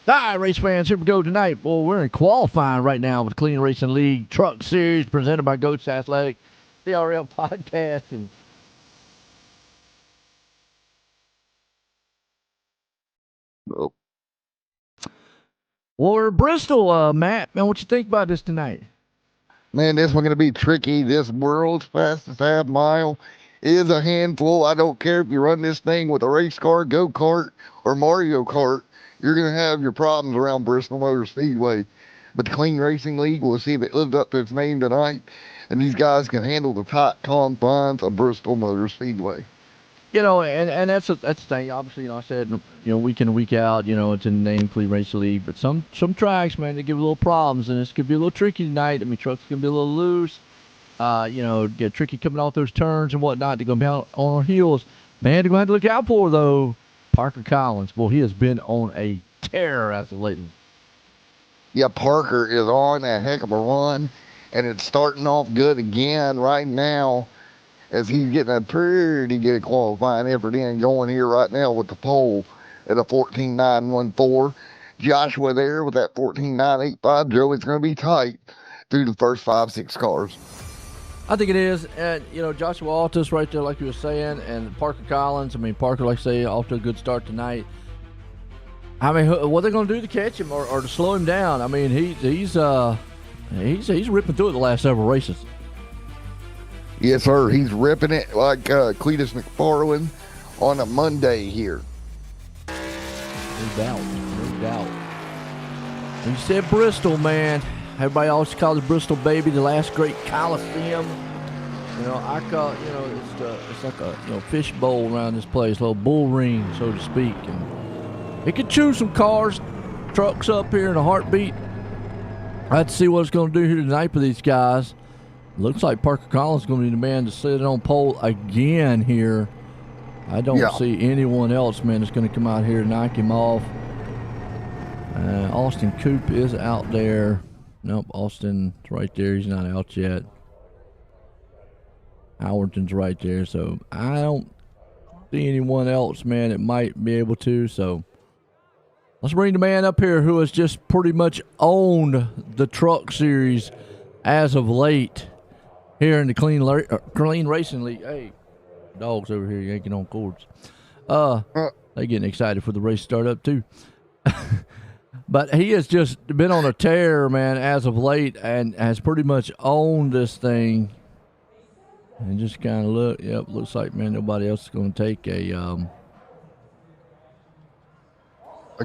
Hi, race fans. Here we go tonight. Well, we're in qualifying right now with the Clean Racing League Truck Series presented by Goats Athletic, the RL Podcast. And Oh, well, we're in Bristol, Matt. Man, what you think about this tonight? man, this one going to be tricky. This world's fastest half mile is a handful. I don't care if you run this thing with a race car, go kart, or Mario Kart. You're going to have your problems around Bristol Motor Speedway. But the Clean Racing League will see if it lives up to its name tonight, and these guys can handle the tight confines of Bristol Motor Speedway. And that's the thing. Obviously, I said, week in and week out, it's in the name Clean Racing League. But some tracks, man, they give a little problems, and this could be a little tricky tonight. I mean, trucks can be a little loose. Get tricky coming off those turns and whatnot. They're going to be out on our heels. Man, they're going to have to look out for, though, Parker Collins. Boy, he has been on a tear as of lately. Yeah, Parker is on a heck of a run, and it's starting off good again right now as he's getting a pretty good qualifying effort in going here right now with the pole at a 14.914. Joshua there with that 14.985. Joey's going to be tight through the first 5, 6 cars. I think it is. And, Joshua Altus right there, like you were saying, and Parker Collins. I mean, Parker, like I say, off to a good start tonight. I mean, what are they going to do to catch him or to slow him down? I mean, he's ripping through it the last several races. Yes, sir. He's ripping it like Cletus McFarland on a Monday here. No doubt. No doubt. And you said Bristol, man. Everybody always calls it Bristol, baby, the last great Coliseum. I call it's like a fish bowl around this place, a little bull ring, so to speak. And it could chew some cars, trucks up here in a heartbeat. I have to see what it's going to do here tonight for these guys. Looks like Parker Collins is going to be the man to sit on pole again here. I don't see anyone else, man, that's going to come out here and knock him off. Austin Coop is out there. Nope, Austin's right there. He's not out yet. Howerton's right there. So I don't see anyone else, man, that might be able to. So let's bring the man up here who has just pretty much owned the truck series as of late here in the Clean Racing League. Hey, dogs over here yanking on cords. They getting excited for the race start up too. But he has just been on a tear, man, as of late, and has pretty much owned this thing. And just kind of looks like, man, nobody else is going to take a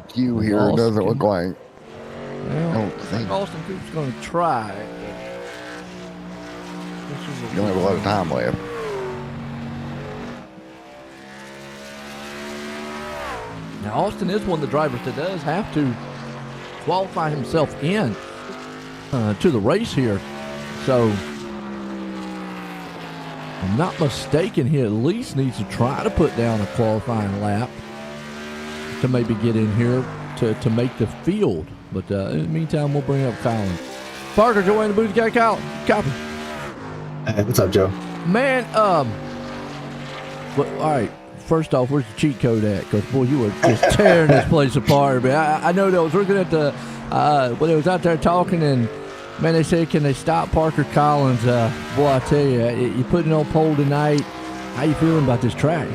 queue here. It doesn't look like. Well, I don't think Austin Coop's going to try. You don't have a lot of time left. Now, Austin is one of the drivers that does have to qualify himself in to the race here. So, if I'm not mistaken, he at least needs to try to put down a qualifying lap to maybe get in here to make the field. But in the meantime, we'll bring up Colin. Parker, join the booth. Got Colin. Copy. Hey, what's up, Joe? Man, all right. First off, where's the cheat code at? Because, boy, you were just tearing this place apart. Man, I know that I was looking at when they was out there talking, and, man, they said, can they stop Parker Collins? Boy, I tell you, you putting it on pole tonight. How you feeling about this track?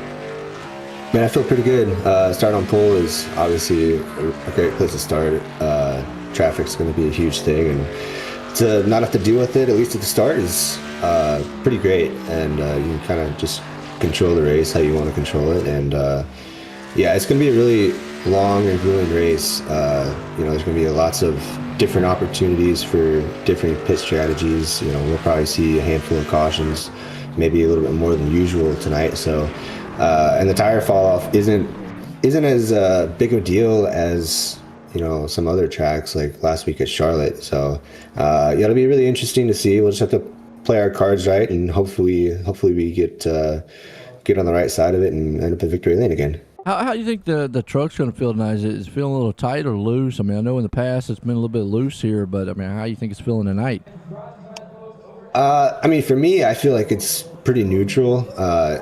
Man, I feel pretty good. Starting on pole is obviously a great place to start. Traffic's going to be a huge thing, and to not have to deal with it, at least at the start, is pretty great. And you can kind of just control the race how you want to control it. And it's going to be a really long and grueling race. There's going to be lots of different opportunities for different pit strategies. We'll probably see a handful of cautions, maybe a little bit more than usual tonight. So, and the tire fall off isn't as big of a deal as some other tracks like last week at Charlotte. So it'll be really interesting to see. We'll just have to play our cards right, and hopefully we get on the right side of it and end up in victory lane again. How do you think the truck's going to feel tonight? Is it feeling a little tight or loose? I mean, I know in the past it's been a little bit loose here, but I mean, how do you think it's feeling tonight? For me, I feel like it's pretty neutral.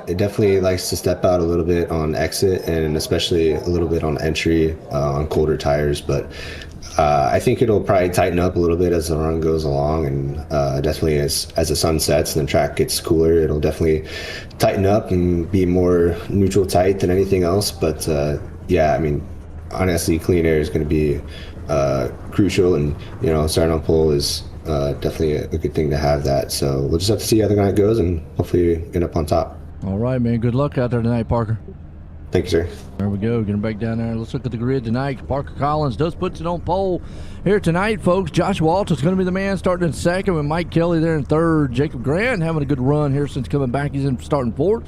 It definitely likes to step out a little bit on exit and especially a little bit on entry on colder tires. But I think it'll probably tighten up a little bit as the run goes along, and definitely as the sun sets and the track gets cooler, it'll definitely tighten up and be more neutral tight than anything else. But yeah, I mean, honestly, clean air is going to be crucial, and starting on pole is definitely a good thing to have that. So we'll just have to see how the night goes and hopefully end up on top. All right, man. Good luck out there tonight, Parker. Thank you, sir. There we go. Getting back down there. Let's look at the grid tonight. Parker Collins does puts it on pole here tonight, folks. Josh Waltz is going to be the man starting in second with Mike Kelly there in third. Jacob Grant having a good run here since coming back. He's in starting fourth.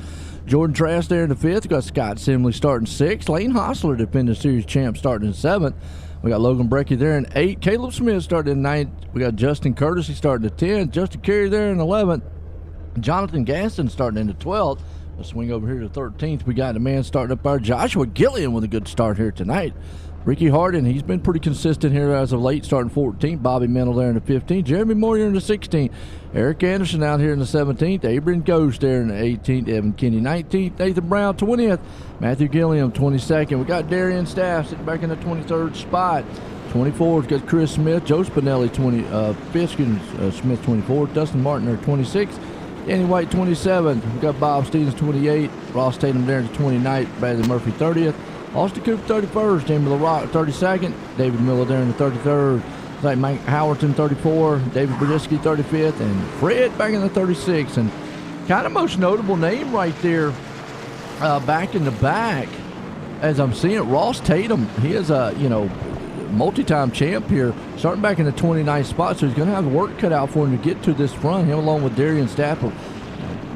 Jordan Trask there in the fifth. We got Scott Simley starting sixth. Lane Hostler, defending series champ, starting in seventh. We got Logan Brecky there in eighth. Caleb Smith starting in ninth. We got Justin Curtis, he's starting in 10th. Justin Carey there in 11th. Jonathan Gaston starting in the 12th. Let's swing over here to 13th. We got the man starting up there, Joshua Gillian, with a good start here tonight. Ricky Harden, he's been pretty consistent here as of late, starting 14th. Bobby Mendel there in the 15th. Jeremy Moore here in the 16th. Eric Anderson out here in the 17th. Abram Ghost there in the 18th. Evan Kinney 19th. Nathan Brown 20th. Matthew Gilliam 22nd. We got Darian Staff sitting back in the 23rd spot. 24th got Chris Smith. Joe Spinelli 25th. Smith 24th. Dustin Martin there 26th. Danny White 27th. We got Bob Stevens 28th. Ross Tatum there in the 29th. Bradley Murphy 30th. Austin Cooper 31st. Jamie LaRock 32nd. David Miller there in the 33rd. Like Mike Howerton 34. David Brodesky 35th. And Fred back in the 36th. And kind of most notable name right there back in the back as I'm seeing it, Ross Tatum. He is a multi-time champ here, starting back in the 29th spot, so he's going to have work cut out for him to get to this front. Him along with Darian Stafford.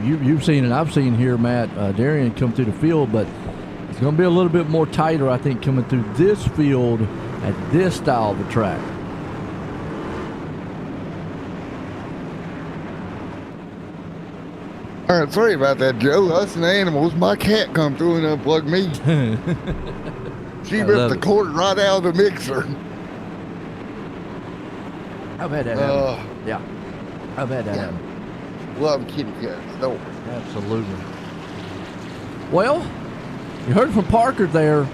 You've seen it, I've seen here, Matt. Darian come through the field, but it's going to be a little bit more tighter, I think, coming through this field at this style of a track. All right, sorry about that, Joe. Us and the animals. My cat come through and unplugged me. She ripped the cord right out of the mixer. I've had that happen. Yeah. I've had that happen. Love kitty cats. No. Absolutely. Well, you heard from Parker there.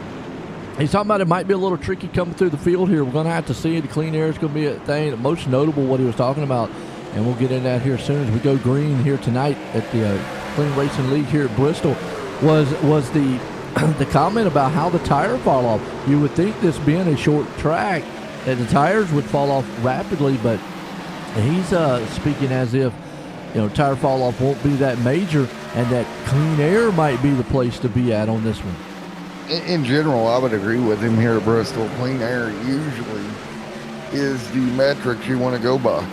He's talking about it might be a little tricky coming through the field here. We're going to have to see it. The clean air is going to be a thing. Most notable what he was talking about. And we'll get into that here as soon as we go green here tonight at the Clean Racing League here at Bristol. Was the the comment about how the tire fall off. You would think this being a short track that the tires would fall off rapidly, but he's speaking as if tire fall off won't be that major, and that clean air might be the place to be at on this one. In general, I would agree with him here at Bristol. Clean air usually is the metrics you want to go by.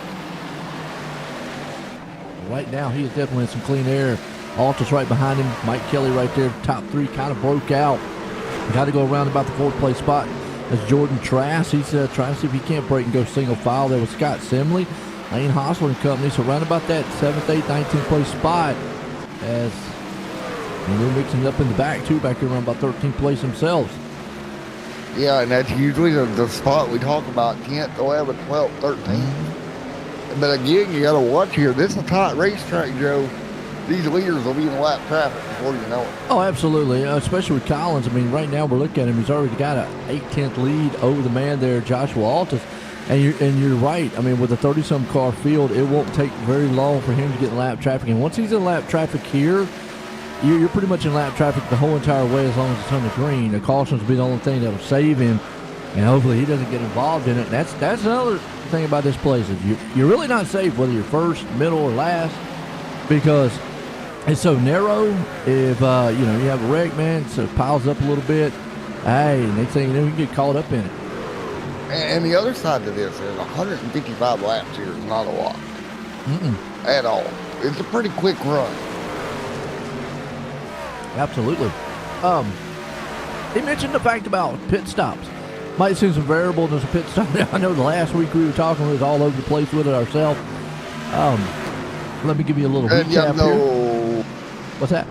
Right now, he is definitely in some clean air. Altus right behind him. Mike Kelly right there. Top three kind of broke out. Got to go around about the fourth place spot. That's Jordan Trask. He's trying to see if he can't break and go single file there with Scott Simley. Lane Hostler and company. So around about that 7th, 8th, 19th place spot. As they're mixing up in the back too. Back here around about 13th place themselves. Yeah, and that's usually the spot we talk about. 10th, 11th, 12th, 13th. But again, you got to watch here. This is a tight racetrack, Joe. These leaders will be in lap traffic before you know it. Oh, absolutely, especially with Collins. I mean, right now we're looking at him. He's already got a 8/10 lead over the man there, Joshua Altus. And you're right. I mean, with a 30-some car field, it won't take very long for him to get in lap traffic. And once he's in lap traffic here, you're pretty much in lap traffic the whole entire way as long as it's on the green. The cautions will be the only thing that will save him, and hopefully he doesn't get involved in it. That's another thing about this place is you're really not safe whether you're first, middle, or last, because it's so narrow. If you have a wreck, man, so it piles up a little bit. Hey, next thing you know, you can get caught up in it. And the other side to this is 155 laps here is not a lot at all. It's a pretty quick run. Absolutely. He mentioned the fact about pit stops. Might seem some variable. There's a pit stop. I know the last week we were talking, we was all over the place with it ourselves. Let me give you a little recap here. What's that?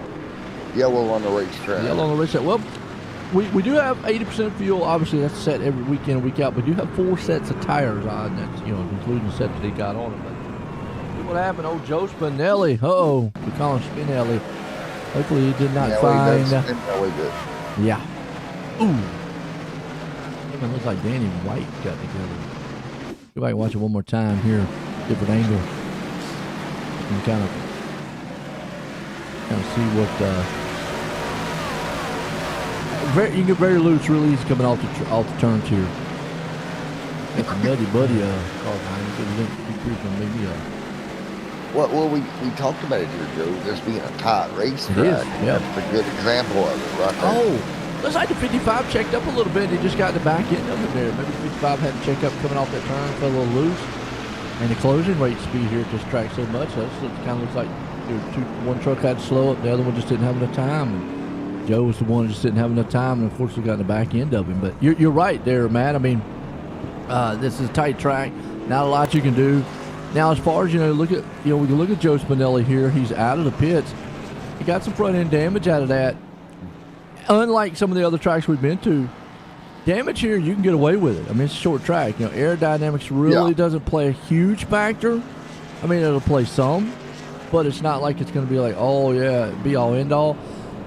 Yellow on the racetrack. Yellow on the racetrack. Well, we do have 80% fuel. Obviously, that's set every week in and week out. We do have 4 sets of tires on. That's including the set that he got on it. But what happened. Old Joe Spinelli. Uh-oh. We call him Spinelli. Hopefully he did not Yeah, find. Spinelli did. Yeah. Ooh. Even looks like Danny White got together. Go back and watch it one more time here. Different angle. You can kind of see what. You can get very loose, really easy coming off the turns here. That's a nutty buddy car behind you. Maybe Well, we talked about it here, Joe. This being a tight race track. It is, yeah. That's a good example of it, right there. Oh, looks like the 55 checked up a little bit. He just got the back end of it there. Maybe the 55 had to check up coming off that turn, felt a little loose. And the closing rate speed here at this track so much. It kind of looks like one truck had to slow up, the other one just didn't have enough time. And Joe was the one that just didn't have enough time, and unfortunately got in the back end of him. But you're right there, Matt. I mean, this is a tight track. Not a lot you can do. Now, as far as, we can look at Joe Spinelli here. He's out of the pits. He got some front end damage out of that. Unlike some of the other tracks we've been to, damage here, you can get away with it. I mean, it's a short track. Aerodynamics really doesn't play a huge factor. I mean, it'll play some, but it's not like it's going to be like, oh, yeah, be all end all.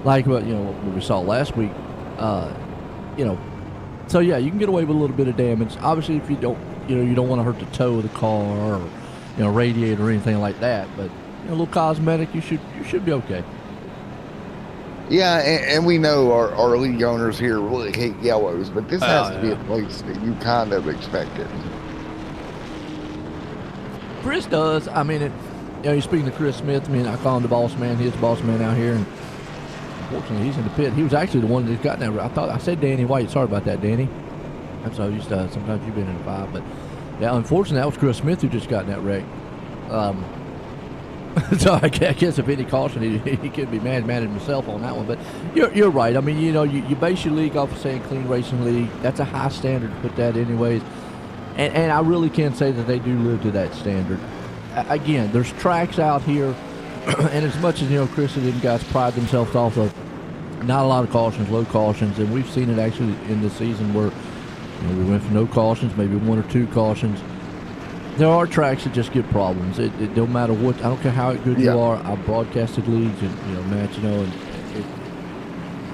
Like what we saw last week. So, yeah, you can get away with a little bit of damage. Obviously, if you don't want to hurt the toe of the car or, radiator or anything like that. But, a little cosmetic, you should be okay. Yeah, and we know our league owners here really hate yellows, but this has to be a place that you kind of expect it. Chris does. I mean, you're speaking to Chris Smith. I mean, I call him the boss man. He's the boss man out here. And unfortunately, he's in the pit. He was actually the one that got that. I said Danny White. Sorry about that, Danny. I'm so used to sometimes you've been in the 5. But, yeah, unfortunately, that was Chris Smith who just got in that wreck. So I guess if any caution, he could be mad at himself on that one. But you're right. I mean, you base your league off of saying clean racing league. That's a high standard to put that anyways. And I really can say that they do live to that standard. Again, there's tracks out here, and as much as Chris and them guys pride themselves off of not a lot of cautions, low cautions, and we've seen it actually in this season where we went for no cautions, maybe 1 or 2 cautions. There are tracks that just get problems. It don't matter what. I don't care how good you are. I've broadcasted leagues and Matt, and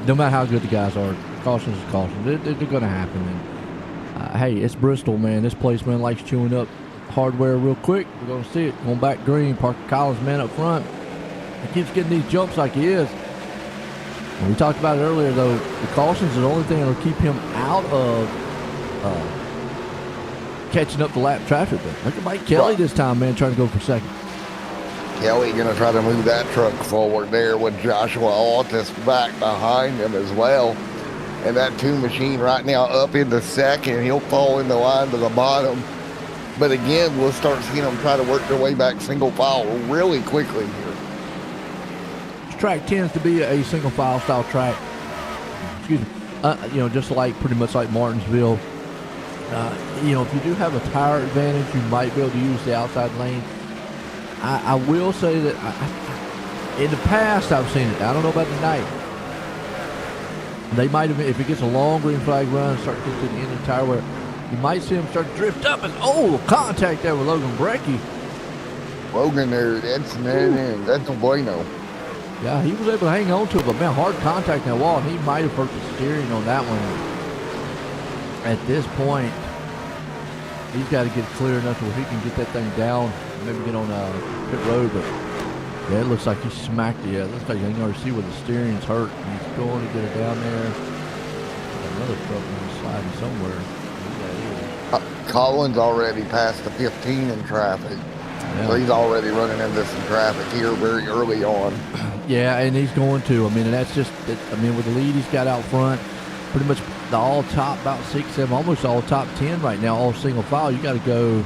no matter how good the guys are, cautions is caution. They're going to happen. And hey, it's Bristol, man. This place, man, likes chewing up hardware real quick. We're going to see it. Going back green, Parker Collins, man, up front. He keeps getting these jumps like he is. And we talked about it earlier, though. The cautions are the only thing that will keep him out of catching up to lap traffic. But look at Mike Kelly this time, man, trying to go for second. Kelly going to try to move that truck forward there with Joshua Altus back behind him as well. And that 2 machine right now up into second. He'll fall in the line to the bottom. But again, we'll start seeing them try to work their way back single file really quickly here. This track tends to be a single file style track. Excuse me. Just like pretty much like Martinsville. If you do have a tire advantage, you might be able to use the outside lane. I will say that in the past I've seen it. I don't know about tonight. They might have, if it gets a long green flag run, start to get to the end of the tire where you might see them start to drift up and contact there with Logan Brecky. Logan there, that's a bueno. Yeah, he was able to hang on to it, but man, hard contact in that wall, and he might have hurt the steering on that one. At this point, he's got to get clear enough to where he can get that thing down, maybe get on pit road. But yeah, it looks like he smacked it. Yeah, it looks like you can already see where the steering's hurt. He's going to get it down there. Another truck sliding somewhere. Collins already passed the 15 in traffic. Yeah. So he's already running into some traffic here very early on. Yeah, and he's going to. I mean, and that's just, with the lead he's got out front, pretty much the all top, about 6, 7, almost all top 10 right now, all single file. You got to go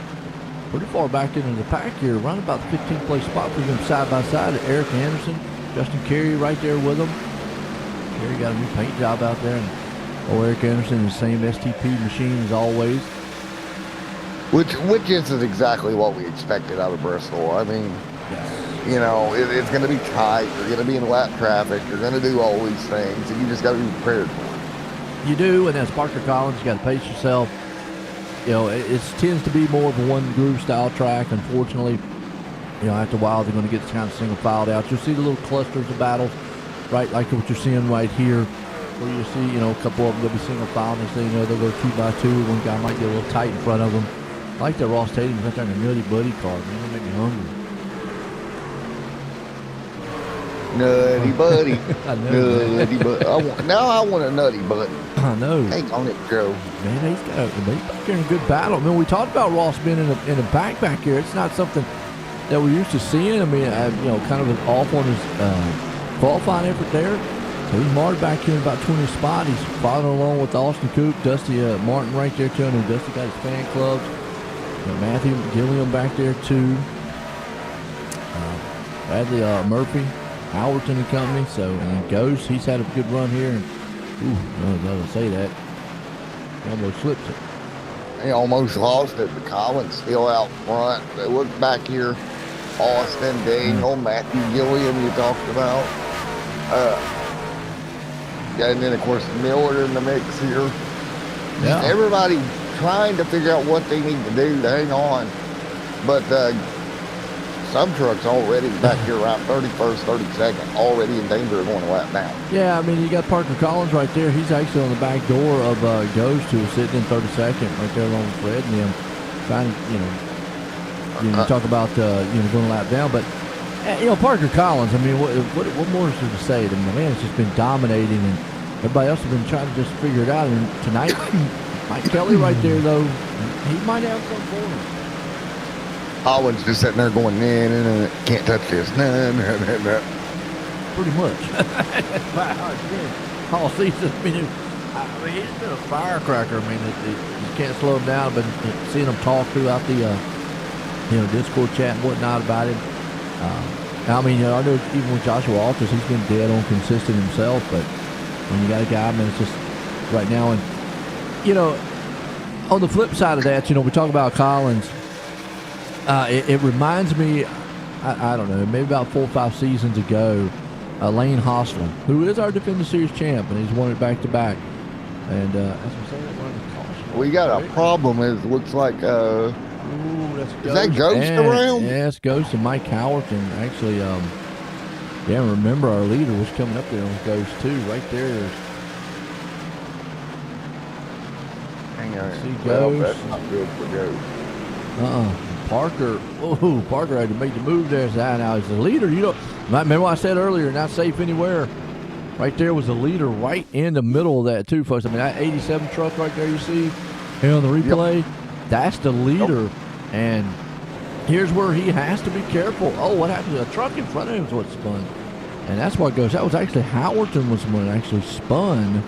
pretty far back into the pack here, around about the 15th place spot for them side by side. Eric Anderson, Justin Carey right there with them. Carey got a new paint job out there, and Eric Anderson, the same STP machine as always. Which isn't exactly what we expected out of Bristol. I mean, it's going to be tight. You're going to be in lap traffic. You're going to do all these things, and you just got to be prepared for it. You do, and as Parker Collins, you got to pace yourself. It tends to be more of a one groove style track, unfortunately. after a while they're going to get kind of single filed out. You'll see the little clusters of battles, right, like what you're seeing right here, where you see, a couple of them, they'll be single filed, and they'll go 2 by 2. One guy might get a little tight in front of them. I like that Ross Tatum's right there in a Nutty Buddy car, man. They make me hungry. Nutty Buddy. I know. Nutty Buddy. I want a Nutty Buddy. I know. Hang on it, Joe. Man, he's back here in a good battle. I mean, we talked about Ross being in a back here. It's not something that we're used to seeing. I mean, kind of off on his qualifying effort there. So he's marred back here in about 20 spot. He's following along with Austin Coop, Dusty Martin right there too. I know Dusty got his fan clubs. Matthew Gilliam back there too. Bradley Murphy, Howerton and company. So, and Ghost, he's had a good run here. And, I don't say that. He almost slipped it. He almost lost it, but Collins still out front. They look back here. Austin, Daniel, Matthew Gilliam you talked about. And then, of course, Miller in the mix here. Yeah. Everybody trying to figure out what they need to do to hang on. But some trucks already back here around 31st, 32nd, already in danger of going a lap down. Yeah, I mean, you got Parker Collins right there. He's actually on the back door of Ghost, who was sitting in 32nd right there along with Fred and him. Trying to, you talk about, going a lap down. But, Parker Collins, I mean, what more is there to say? The man has just been dominating, and everybody else has been trying to just figure it out. And tonight, Mike Kelly right there, though, he might have something for him. Collins just sitting there going, nah, can't touch this. Nah. Pretty much. All season. I mean, he's been a firecracker. I mean, you can't slow him down, but seeing him talk throughout the, Discord chat and whatnot about him. I mean, I know even with Joshua Alters, he's been dead on consistent himself, but when you got a guy, I mean, it's just right now. And, on the flip side of that, we talk about Collins. It reminds me, I don't know, maybe about 4 or 5 seasons ago, Lane Hostler, who is our defending series champ, and he's won it back to back. And as we say, that running caution. We got a problem. It looks like, Ooh, that's is that Ghost around? Yeah, it's Ghost and Mike Howerton. Actually, remember our leader was coming up there on Ghost too, right there. Hang on. See Well, Ghost. that's not good for Ghost. Parker had to make the move there. So now he's the leader. Remember what I said earlier, not safe anywhere. Right there was the leader right in the middle of that too, folks. I mean, that 87 truck right there you see here on the replay, that's the leader. And here's where he has to be careful. Oh, what happened? The truck in front of him is what spun. And that's what goes. That was actually Howerton was the one that actually spun.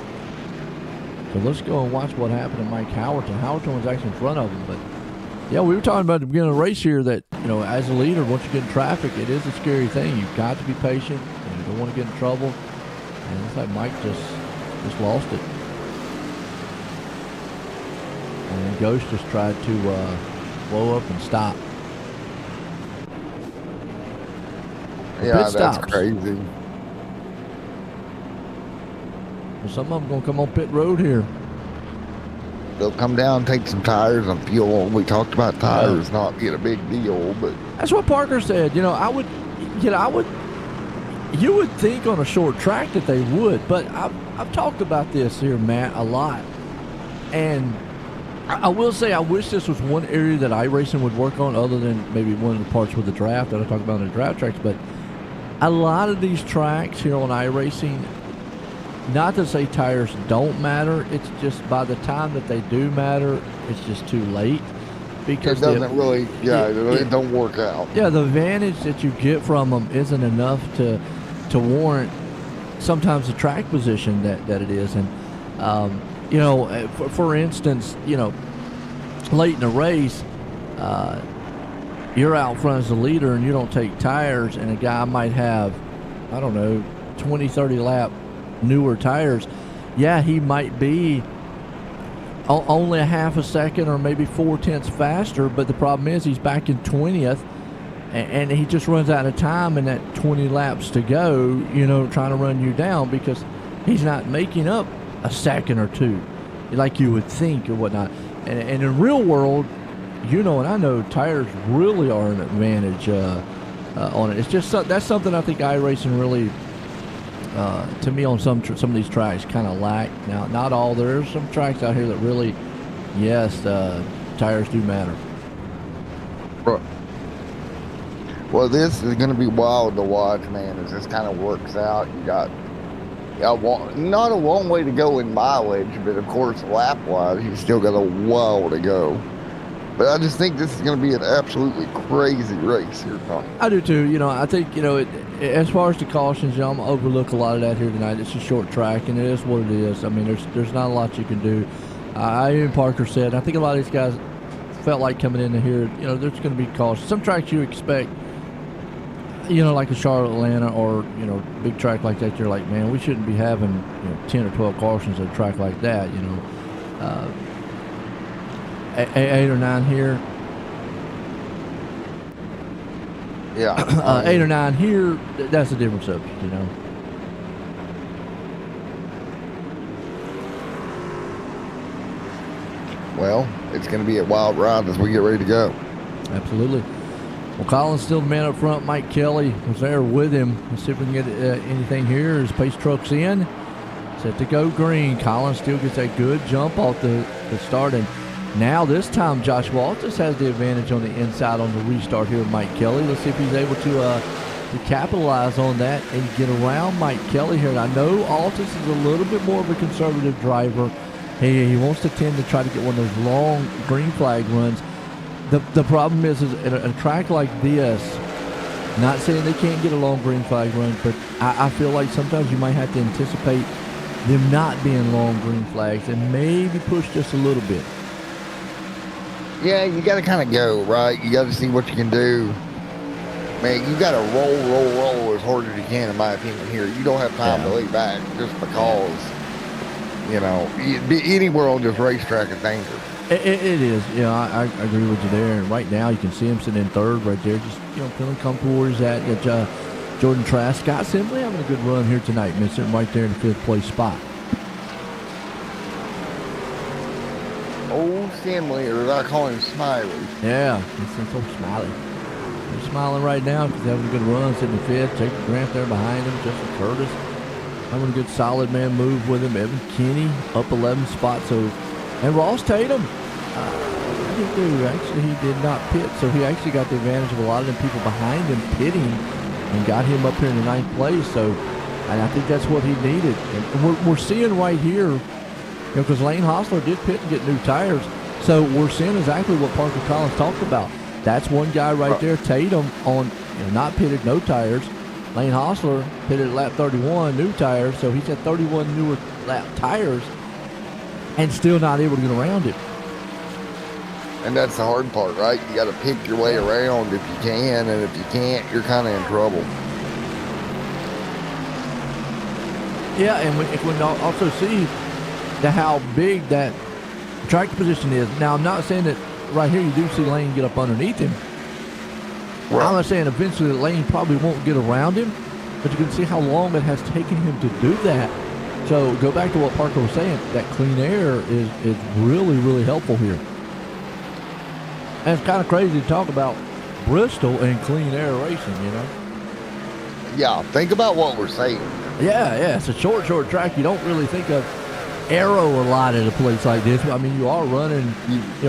So let's go and watch what happened to Mike Howerton. Howerton was actually in front of him, but yeah, we were talking about at the beginning of the race here that, as a leader, once you get in traffic, it is a scary thing. You've got to be patient, and you don't want to get in trouble. And it's like Mike just lost it. And Ghost just tried to blow up and stop. Yeah, that's crazy. Well, some of them going to come on pit road here. They'll come down, take some tires and fuel. We talked about tires not being a big deal, but that's what Parker said. You would think on a short track that they would, but I've talked about this here, Matt, a lot. And I will say I wish this was one area that iRacing would work on, other than maybe one of the parts with the draft that I talked about in the draft tracks. But a lot of these tracks here on iRacing, not to say tires don't matter, it's just by the time that they do matter, it's just too late. Because it doesn't really, it don't work out. Yeah, the advantage that you get from them isn't enough to warrant sometimes the track position that it is. And, for instance, late in the race, you're out front as the leader and you don't take tires, and a guy might have, 20, 30 lap newer tires. Yeah, he might be only a half a second or maybe 4/10 faster, but the problem is he's back in 20th, and he just runs out of time in that 20 laps to go, trying to run you down, because he's not making up a second or two like you would think or whatnot. And in the real world, and I know tires really are an advantage on it. It's just that's something I think iRacing really, to me, on some of these tracks kind of lack. Now, not all. There are some tracks out here that really, yes, tires do matter. Right. Well, this is going to be wild to watch, man, as this kind of works out. You got not a long way to go in mileage, but of course, lap-wise, you still got a while to go. But I just think this is going to be an absolutely crazy race here, Tony. I do too. I think, as far as the cautions, I'm going to overlook a lot of that here tonight. It's a short track, and it is what it is. I mean, there's not a lot you can do. Even Parker said, I think a lot of these guys felt like coming into here, there's going to be cautions. Some tracks you expect, like a Charlotte, Atlanta, or, big track like that, you're like, man, we shouldn't be having, 10 or 12 cautions at a track like that, 8 or 9 here. Yeah. 8 or 9 here, that's a different subject, Well, it's going to be a wild ride as we get ready to go. Absolutely. Well, Colin's still the man up front. Mike Kelly was there with him. Let's see if we can get anything here. His pace truck's in. Set to go green. Colin still gets that good jump off the start. And now this time Josh Walters has the advantage on the inside on the restart here with Mike Kelly. Let's see if he's able to capitalize on that and get around Mike Kelly here. And I know Altus is a little bit more of a conservative driver. He wants to tend to try to get one of those long green flag runs. The problem is at a track like this, not saying they can't get a long green flag run, but I feel like sometimes you might have to anticipate them not being long green flags and maybe push just a little bit. Yeah, you got to kind of go, right? You got to see what you can do. Man, you got to roll as hard as you can, in my opinion, here. You don't have time to lay back just because, anywhere on this racetrack is dangerous. It is. I agree with you there. And right now you can see him sitting in third right there, just, feeling comfortable where he's at. Jordan Trask, Scott Simply having a good run here tonight, man, sitting right there in the 5th place spot. Old Stanley, or as I call him, Smiley. Yeah, he's so Smiley. He's smiling right now because he's having a good run, sitting in 5th. Jacob Grant there behind him. Justin Curtis having a good solid man move with him. Evan Kinney up 11 spots. And Ross Tatum, he did not pit, so he actually got the advantage of a lot of them people behind him pitting and got him up here in the 9th place. So, and I think that's what he needed. And we're seeing right here, because Lane Hostler did pit and get new tires, so we're seeing exactly what Parker Collins talked about. That's one guy right there, Tatum, on not pitted, no tires. Lane Hostler pitted at lap 31, new tires, so he's had 31 newer lap tires and still not able to get around it. And that's the hard part, right? You got to pick your way around if you can, and if you can't, you're kind of in trouble. Yeah, and we can also see how big that track position is. Now, I'm not saying that right here you do see Lane get up underneath him. Right. I'm not saying eventually Lane probably won't get around him, but you can see how long it has taken him to do that. So go back to what Parker was saying, that clean air is really, really helpful here. And it's kind of crazy to talk about Bristol and clean air racing, Yeah, think about what we're saying. Yeah, it's a short track. You don't really think of aero a lot at a place like this. I mean, you are running,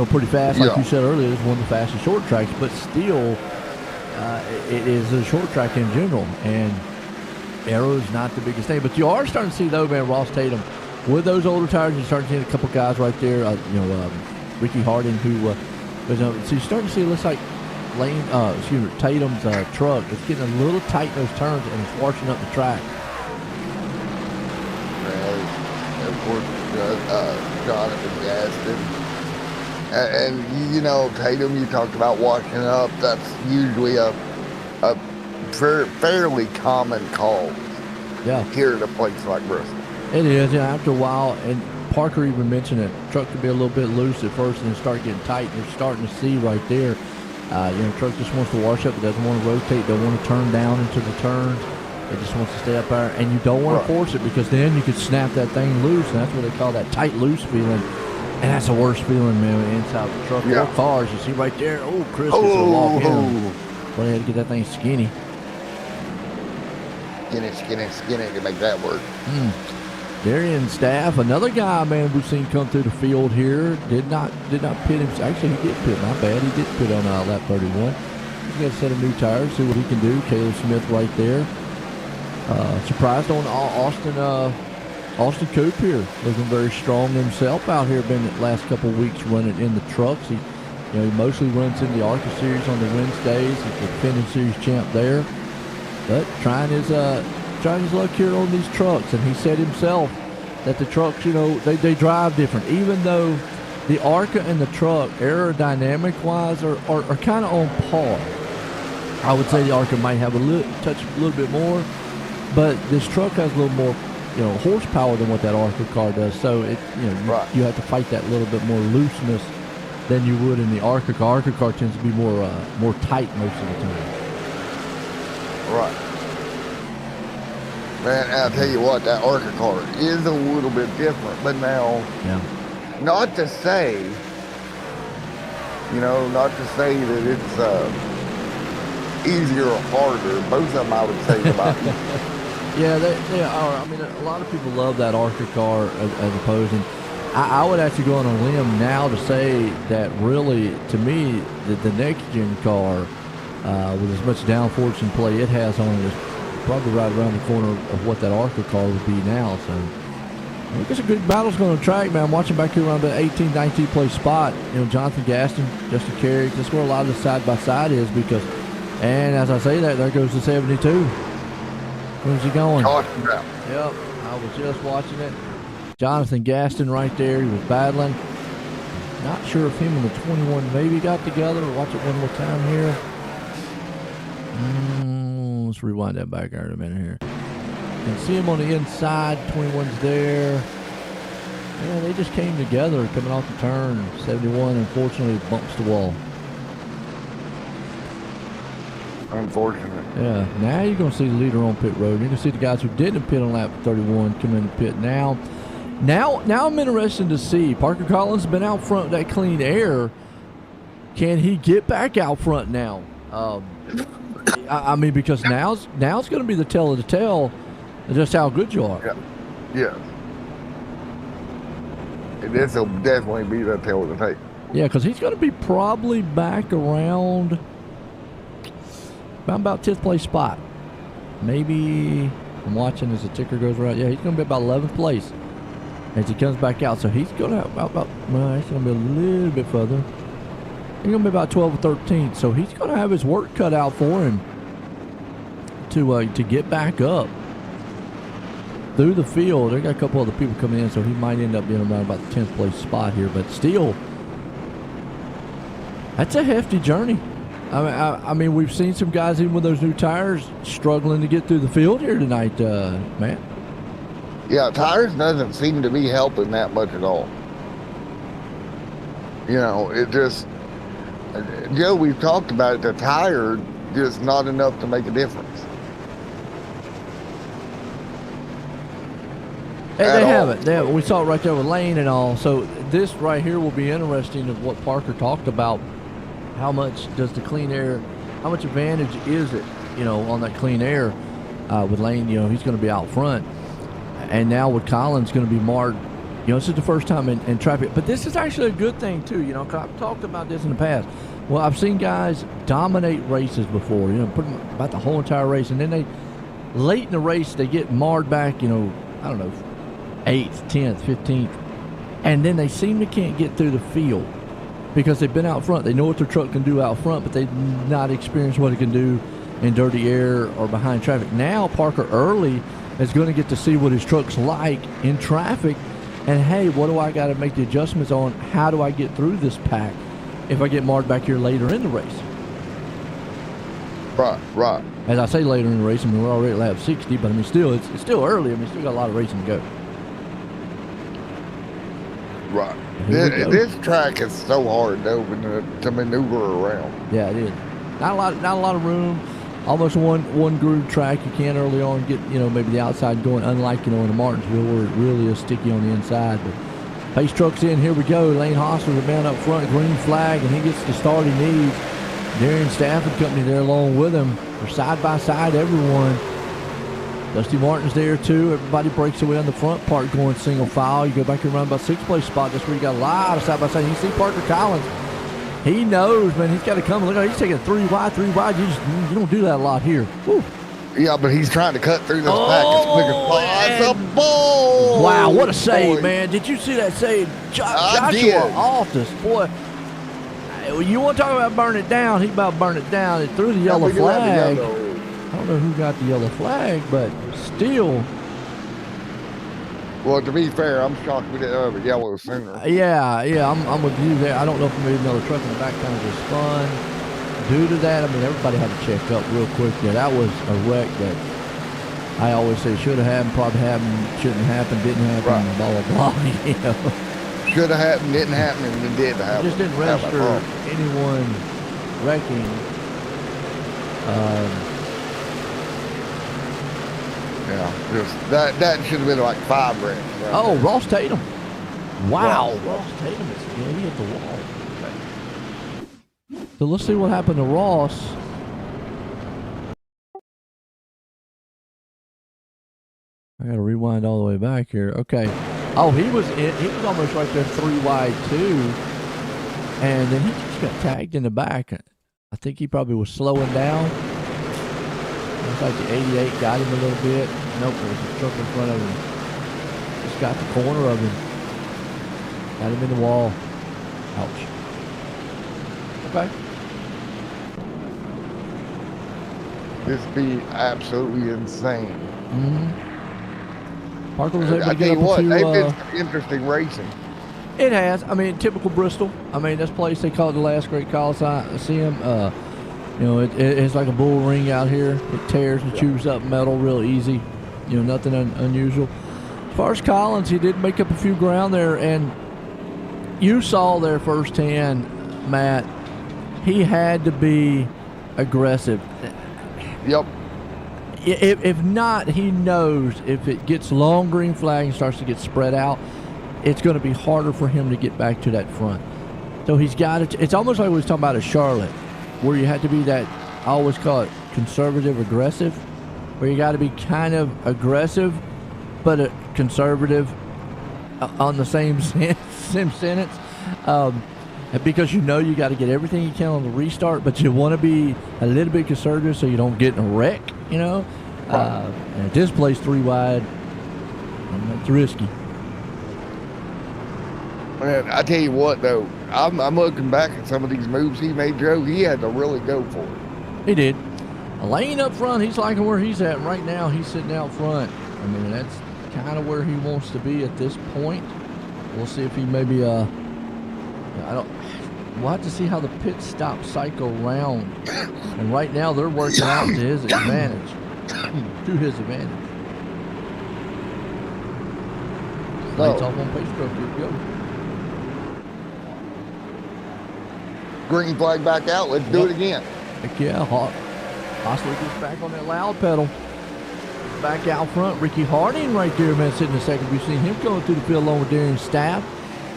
pretty fast, like you said earlier. It's one of the fastest short tracks, but still, it is a short track in general, and aero is not the biggest thing. But you are starting to see, though, man, Ross Tatum, with those older tires, you're starting to see a couple guys right there, Ricky Harding, who, so you're starting to see, it looks like Tatum's truck is getting a little tight in those turns, and it's washing up the track. Of course, Jonathan Gaston. And Tatum, you talked about washing up. That's usually a fairly common cause. Yeah. Here at a place like Bristol. It is, after a while, and Parker even mentioned it, truck could be a little bit loose at first and then start getting tight. You're starting to see right there, truck just wants to wash up. It doesn't want to rotate, don't want to turn down into the turns. It just wants to stay up there, and you don't want to force it because then you could snap that thing loose, and that's what they call that tight, loose feeling. And that's the worst feeling, man, inside the truck or cars. You see right there, Chris is a walk in. Probably had to get that thing skinny. Skinny to make that work. Darian Staff, another guy, man, we've seen come through the field here. Did not pit him. Actually, he did pit. My bad. He did pit on lap 31. He's got a set of new tires. See what he can do. Caleb Smith right there. Surprised on Austin Coop here, looking very strong himself out here. Been the last couple of weeks running in the trucks. He mostly runs in the ARCA series on the Wednesdays. He's the defending series champ there, but trying his luck here on these trucks. And he said himself that the trucks, they drive different. Even though the ARCA and the truck aerodynamic wise are kind of on par. I would say the ARCA might have a little bit more, but this truck has a little more horsepower than what that ARCA car does. So you have to fight that little bit more looseness than you would in the ARCA car. ARCA car tends to be more tight most of the time. Right. Man, I'll tell you what, that ARCA car is a little bit different. But now, not to say that it's easier or harder. Both of them I would say about equal. Yeah, they are. I mean, a lot of people love that ARCA car as opposed. And I would actually go on a limb now to say that really, to me, the next gen car, with as much downforce and play it has on it, is probably right around the corner of what that ARCA car would be now. So I think it's a good battle's going to track, man. I'm watching back here around the 18, 19 place spot. Jonathan Gaston, Justin Carrick, that's where a lot of the side-by-side is because, and as I say that, there goes the 72. Where's he going? Yep, I was just watching it. Jonathan Gaston right there. He was battling. Not sure if him and the 21 maybe got together. Watch it one more time here. Let's rewind that back here in a minute here. You can see him on the inside. 21's there. Yeah, they just came together coming off the turn. 71, unfortunately, bumps the wall. Unfortunate. Yeah, now you're going to see the leader on pit road. You can see the guys who didn't pit on lap 31 come in the pit now. Now I'm interested to see. Parker Collins has been out front with that clean air. Can he get back out front now? I mean, because now it's going to be the tale of the tale of just how good you are. Yeah. This will definitely be the tale of the tape. Yeah, because he's going to be probably back around about 10th place spot. Maybe, I'm watching as the ticker goes around. Yeah, he's going to be about 11th place as he comes back out. So he's going to have he's going to be a little bit further. He's going to be about 12th or 13th. So he's going to have his work cut out for him to get back up through the field. They got a couple other people coming in, so he might end up being around about the 10th place spot here. But still, that's a hefty journey. I mean, we've seen some guys, even with those new tires, struggling to get through the field here tonight, Matt. Yeah, tires doesn't seem to be helping that much at all. It just, Joe, we've talked about it, the tire just not enough to make a difference. They haven't. We saw it right there with Lane and all. So this right here will be interesting of what Parker talked about. How much does the clean air, how much advantage is it, on that clean air with Lane? He's going to be out front. And now with Collins going to be marred. This is the first time in traffic. But this is actually a good thing, too, because I've talked about this in the past. Well, I've seen guys dominate races before, put them about the whole entire race. And then late in the race, they get marred back, I don't know, 8th, 10th, 15th. And then they seem to can't get through the field. Because they've been out front. They know what their truck can do out front, but they've not experienced what it can do in dirty air or behind traffic. Now, Parker early is going to get to see what his truck's like in traffic. And, hey, what do I got to make the adjustments on? How do I get through this pack if I get marred back here later in the race? Right. As I say later in the race, we're already at lap 60, but, it's still early. Still got a lot of racing to go. Right. This track is so hard to maneuver around. Yeah, it is. Not a lot of room. Almost one groove track. You can early on get maybe the outside going. Unlike in the Martinsville where it really is sticky on the inside. But pace truck's in. Here we go. Lane Hostler's the man up front. Green flag, and he gets the start he needs. Darren Staff and company there along with him. They're side by side, everyone. Dusty Martin's there too. Everybody breaks away on the front part going single file. You go back and run about 6th place spot. That's where you got a lot of side by side. You see Parker Collins. He knows, man. He's got to come. Look at, he's taking 3 wide. You don't do that a lot here. Woo. Yeah, but he's trying to cut through this pack as quick as possible. Wow, what a save, man. Did you see that save? Joshua Altus, boy. You want to talk about burn it down? He about burned it down. It threw the yellow flag. I don't know who got the yellow flag, but still. Well, to be fair, I'm shocked we didn't have a yellow sooner. Yeah, I'm with you there. I don't know if maybe another truck in the back kind of just spun. Due to that, I mean, everybody had to check up real quick. Yeah, that was a wreck that I always say should have happened, probably happened, shouldn't happen, didn't happen, right. Blah, blah, blah. You know? Should have happened, didn't happen, and it did happen. Just didn't register anyone wrecking. Yeah, just that should have been like 5 wrecks. Right Oh, there. Ross Tatum. Wow, Ross. Ross Tatum is he hit the wall. Okay. So let's see what happened to Ross. I gotta rewind all the way back here. Okay. Oh, he was almost right there 3 wide too. And then he just got tagged in the back. I think he probably was slowing down. Looks like the 88 got him a little bit. Nope, there was a truck in front of him. Just got the corner of him. Got him in the wall. Ouch. Okay. This be absolutely insane. Mm-hmm. Parker was able I to tell get you up what, into, they've been some interesting racing. It has. I mean, typical Bristol. I mean, this place they call it the last great Coliseum. You know, it's like a bull ring out here. It tears and chews up metal real easy. You know, nothing unusual. As far as Collins, he did make up a few ground there, and you saw there firsthand, Matt. He had to be aggressive. Yep. If not, he knows if it gets long green flag and starts to get spread out, it's going to be harder for him to get back to that front. So he's got it. It's almost like we was talking about at Charlotte, where you had to be that, I always call it conservative aggressive, where you got to be kind of aggressive, but a conservative on the same sentence. Because you know you got to get everything you can on the restart, but you want to be a little bit conservative so you don't get in a wreck, you know. And at this place 3 wide, it's risky. Man, I tell you what though, I'm looking back at some of these moves he made, Joe. He had to really go for it. He did. A lane up front, he's liking where he's at. Right now, he's sitting out front. I mean, that's kind of where he wants to be at this point. We'll see if he maybe we'll have to see how the pit stop cycle round. And right now they're working out to his advantage. Lights off on pace stroke. Here we go. Green flag back out. Let's do it again. Heck yeah, Hostler gets back on that loud pedal. Back out front, Ricky Harding right there, man, sitting in second. We've seen him going through the field along with Darren Staff.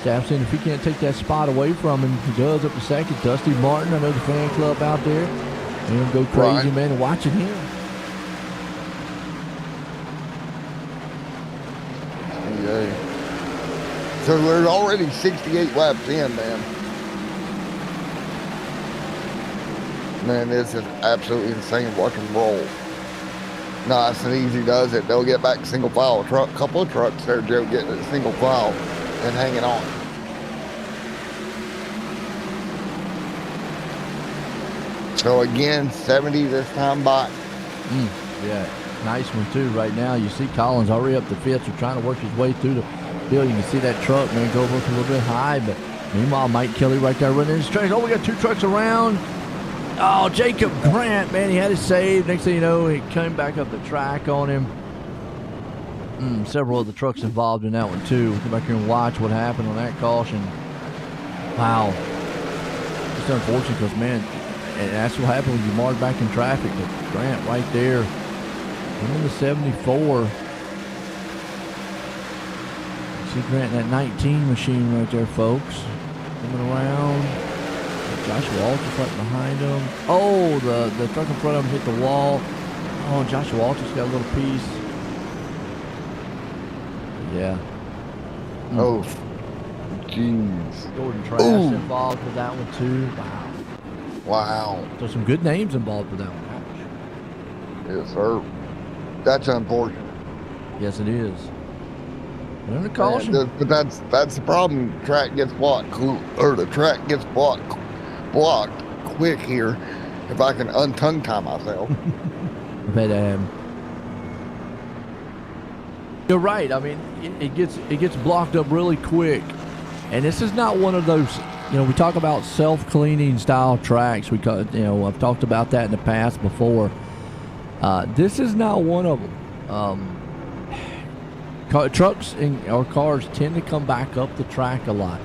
Staff saying if he can't take that spot away from him, he does up to second. Dusty Martin, I know the fan club out there. And go crazy, Right. man, watching him. Yeah. So there's already 68 laps in, man. Man, this is absolutely insane. Watch them roll. Nice and easy does it. They'll get back single file. Couple of trucks there, Joe, getting it single file and hanging on. So again, 70 this time by. Yeah, nice one too. Right now, you see Collins already up the fifth. They're trying to work his way through the field. You can see that truck, man, go up a little bit high. But meanwhile, Mike Kelly right there running his track. Oh, we got 2 trucks around. Oh, Jacob Grant, man, he had it saved. Next thing you know, he came back up the track on him. Several other trucks involved in that one too. Come back here and watch what happened on that caution. Wow. It's unfortunate because, man, and that's what happened when you mark back in traffic. But Grant right there. I'm in the 74. See Grant in that 19 machine right there, folks. Coming around. Joshua Walters right behind him. Oh, the truck in front of him hit the wall. Oh, Joshua Walters got a little piece. Yeah. Oh, jeez. Jordan Trask Ooh. involved with that one too. Wow. Wow. So some good names involved with that one. Yes, sir. That's unfortunate. Yes, it is. And under caution. But that's the problem. Track gets blocked, or the track gets blocked quick here. If I can untongue tie myself. But you're right. I mean, it gets blocked up really quick, and this is not one of those. You know, we talk about self-cleaning style tracks. I've talked about that in the past before. This is not one of them. Trucks or cars tend to come back up the track a lot.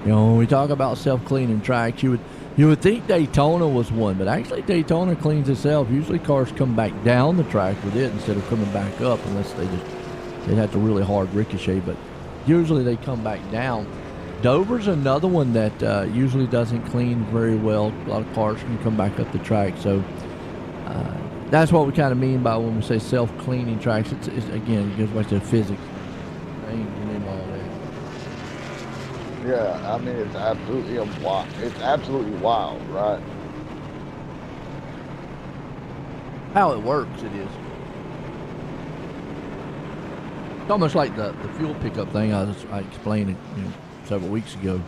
You know, when we talk about self-cleaning tracks, you would think Daytona was one, but actually Daytona cleans itself. Usually cars come back down the track with it instead of coming back up, unless they'd have to really hard ricochet, but usually they come back down. Dover's another one that usually doesn't clean very well. A lot of cars can come back up the track, so that's what we kind of mean by when we say self-cleaning tracks. It's again, it goes back to physics. Yeah, I mean it's absolutely wild. It's absolutely wild, right? How it works, it is. It's almost like the fuel pickup thing I explained several weeks ago.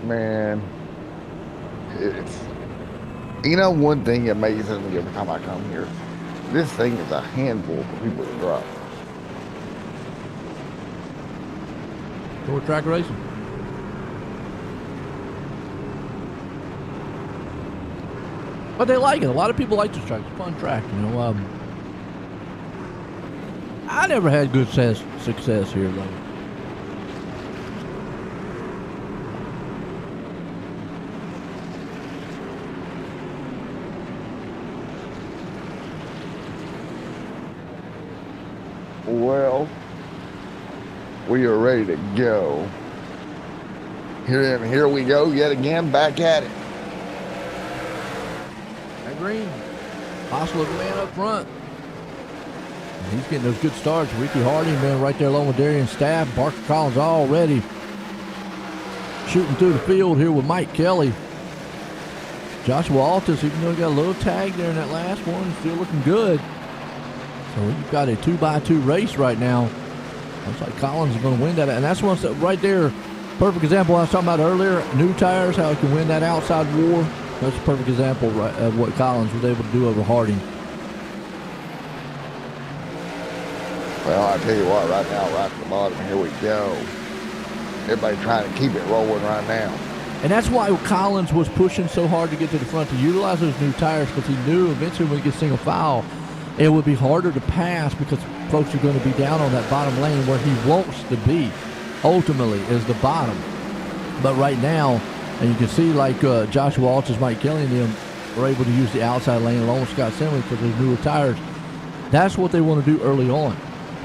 Man, it's one thing amazes me every time I come here. This thing is a handful for people to drive. Short track racing. But they like it. A lot of people like this track. It's a fun track, I never had good success here, though. Well, we are ready to go. Here we go yet again, back at it. That green. Hostler man up front. And he's getting those good starts. Ricky Harding, man, right there along with Darian Staff. Parker Collins already shooting through the field here with Mike Kelly. Joshua Altus, even though he got a little tag there in that last one, still looking good. So you've got a 2x2 race right now. Looks like Collins is going to win that. And that's one right there, perfect example I was talking about earlier. New tires, how he can win that outside war. That's a perfect example of what Collins was able to do over Harding. Well, I tell you what, right now, right at the bottom, here we go. Everybody trying to keep it rolling right now. And that's why Collins was pushing so hard to get to the front to utilize those new tires, because he knew eventually when he gets single file, it would be harder to pass because folks are going to be down on that bottom lane where he wants to be, ultimately, is the bottom. But right now, and you can see like Joshua Walters, Mike Kelly and them were able to use the outside lane along with Scott Simley because those newer tires. That's what they want to do early on.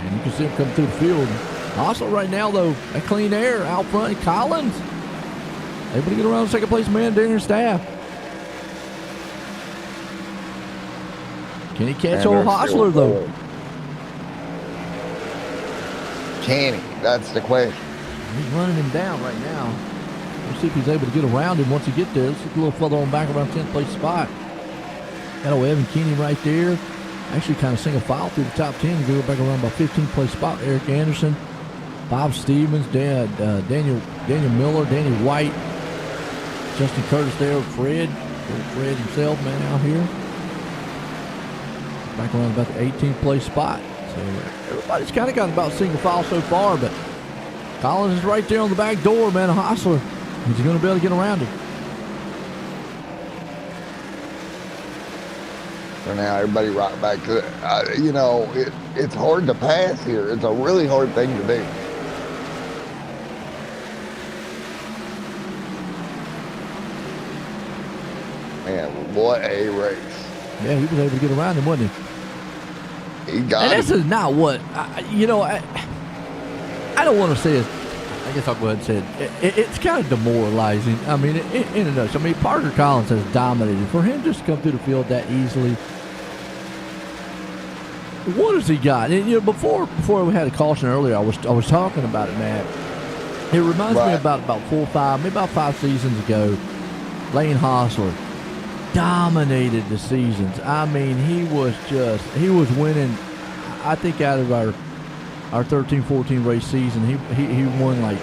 And you can see him come through the field. Also right now, though, that clean air out front, Collins able to get around second place man, Darren Staff. Can he catch old Hostler, though? Can he? That's the question. He's running him down right now. We'll see if he's able to get around him once he gets there. Let's look a little further on back around 10th place spot. Got old Evan Keeney right there. Actually kind of single file through the top 10 and go back around by 15th place spot. Eric Anderson, Bob Stevens, Daniel Miller, Danny White, Justin Curtis there, Fred himself, man, out here. Back around about the 18th place spot. So everybody's kind of got about single file so far, but Collins is right there on the back door, man, a Hostler. He's going to be able to get around him. So now everybody right back to it. It's hard to pass here. It's a really hard thing to do. Man, what a race. Yeah, he was able to get around him, wasn't he? He got And it. this is not what, I don't want to say it. I guess I'll go ahead and say it's kind of demoralizing. I mean, in a nutshell. I mean, Parker Collins has dominated. For him just to come through the field that easily, what has he got? And, you know, before we had a caution earlier, I was talking about it, Matt. It reminds me about 5 seasons ago, Lane Hostler dominated the seasons. I mean, he was winning. I think out of our 13-14 race season, he won like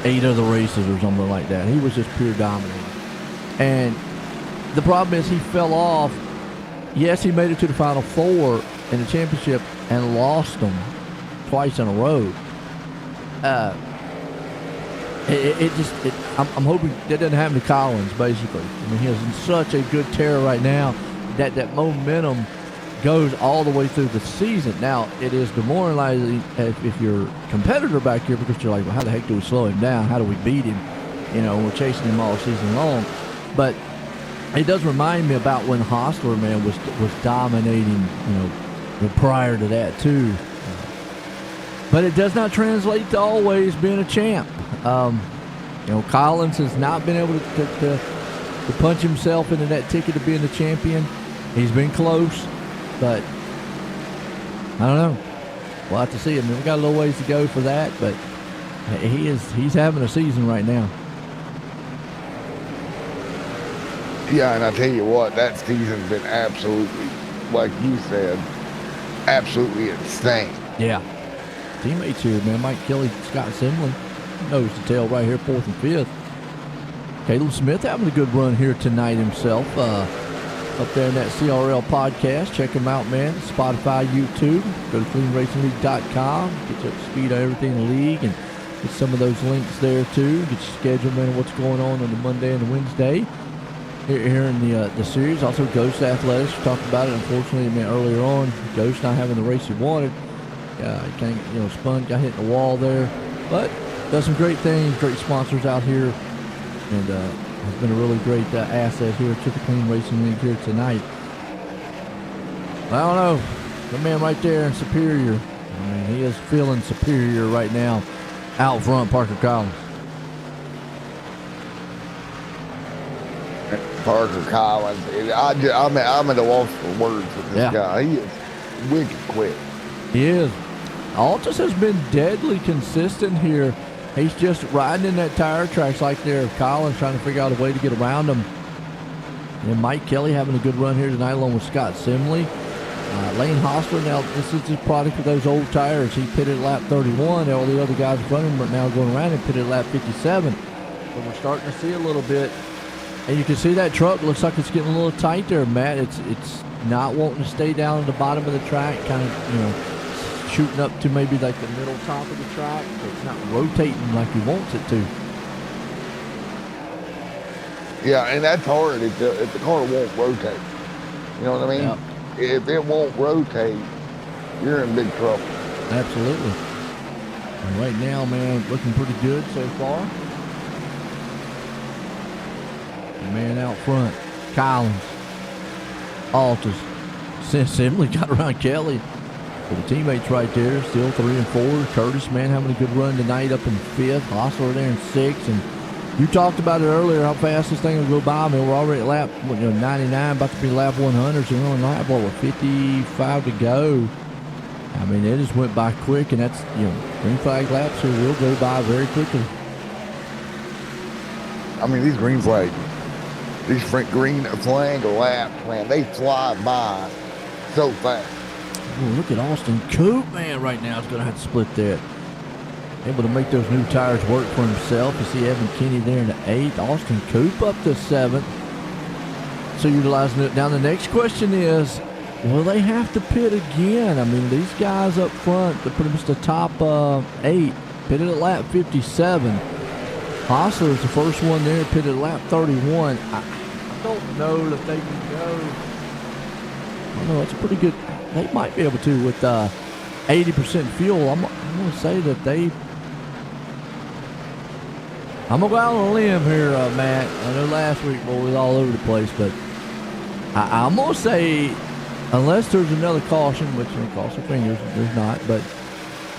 8 other races or something like that. He was just pure dominating. And the problem is he fell off. Yes, he made it to the Final Four in the championship and lost them twice in a row. I'm hoping that doesn't happen to Collins, basically. I mean, he is in such a good tear right now that momentum goes all the way through the season. Now, it is demoralizing if you're a competitor back here because you're like, well, how the heck do we slow him down? How do we beat him? You know, we're chasing him all season long. But it does remind me about when Hostler, man, was dominating, you know, prior to that, too. But it does not translate to always being a champ. You know, Collins has not been able to punch himself into that ticket of being the champion. He's been close, but I don't know. We'll have to see. I mean, we got a little ways to go for that, but he's having a season right now. Yeah, and I tell you what, that season's been absolutely, like you said, absolutely insane. Yeah. Teammates here, man. Mike Kelly, Scott Simley. Nose to tail right here, 4th and 5th. Caleb Smith having a good run here tonight himself. Up there in that CRL podcast. Check him out, man. Spotify, YouTube. Go to cleanracingleague.com. Get you up to speed on everything in the league and get some of those links there too. Get your schedule, man, what's going on the Monday and the Wednesday here in the series. Also, Ghost Athletics. We talked about it, unfortunately, man, earlier on. Ghost not having the race he wanted. He kind of, you know, spun, got hit in the wall there. But does some great things, great sponsors out here, and has been a really great asset here to the Clean Racing League here tonight. I don't know, the man right there in Superior, I mean, he is feeling superior right now out front, Parker Collins. Parker Collins, I'm at a loss for words with this guy. He is wicked quick. He is. Altus has been deadly consistent here. He's just riding in that tire tracks like there. Collins trying to figure out a way to get around him. And Mike Kelly having a good run here tonight along with Scott Simley. Lane Hostler, now this is the product of those old tires. He pitted at lap 31. All the other guys in front of him are now going around and pitted at lap 57. So we're starting to see a little bit. And you can see that truck looks like it's getting a little tight there, Matt. It's not wanting to stay down at the bottom of the track, kind of, you know, shooting up to maybe like the middle top of the track, so it's not rotating like he wants it to. Yeah, and that's hard if the car won't rotate. You know what I mean? Yep. If it won't rotate, you're in big trouble. Absolutely. And right now, man, looking pretty good so far. The man out front, Collins, Altus, Simley got around Kelly. For the teammates right there, still 3 and 4. Curtis, man, having a good run tonight up in 5th. Hostler there in 6th. And you talked about it earlier, how fast this thing will go by. I mean, we're already at lap 99, about to be lap 100. So we're on lap, 55 to go. I mean, it just went by quick, and that's, you know, green flag laps here will go by very quickly. I mean, these green flag laps, man, they fly by so fast. Oh, look at Austin Coop, man, right now is going to have to split that. Able to make those new tires work for himself. You see Evan Kinney there in the 8th. Austin Coop up to 7th. So utilizing it. Now the next question is, will they have to pit again? I mean, these guys up front, they're pretty much the top 8, pitted at lap 57. Hostler is the first one there, pitted at lap 31. I don't know if they can go. I don't know, it's a pretty good. They might be able to with 80% fuel. I'm going to say that I'm going to go out on a limb here, Matt. I know last week we was all over the place, but I'm going to say, unless there's another caution, which, cross your fingers, there's not, but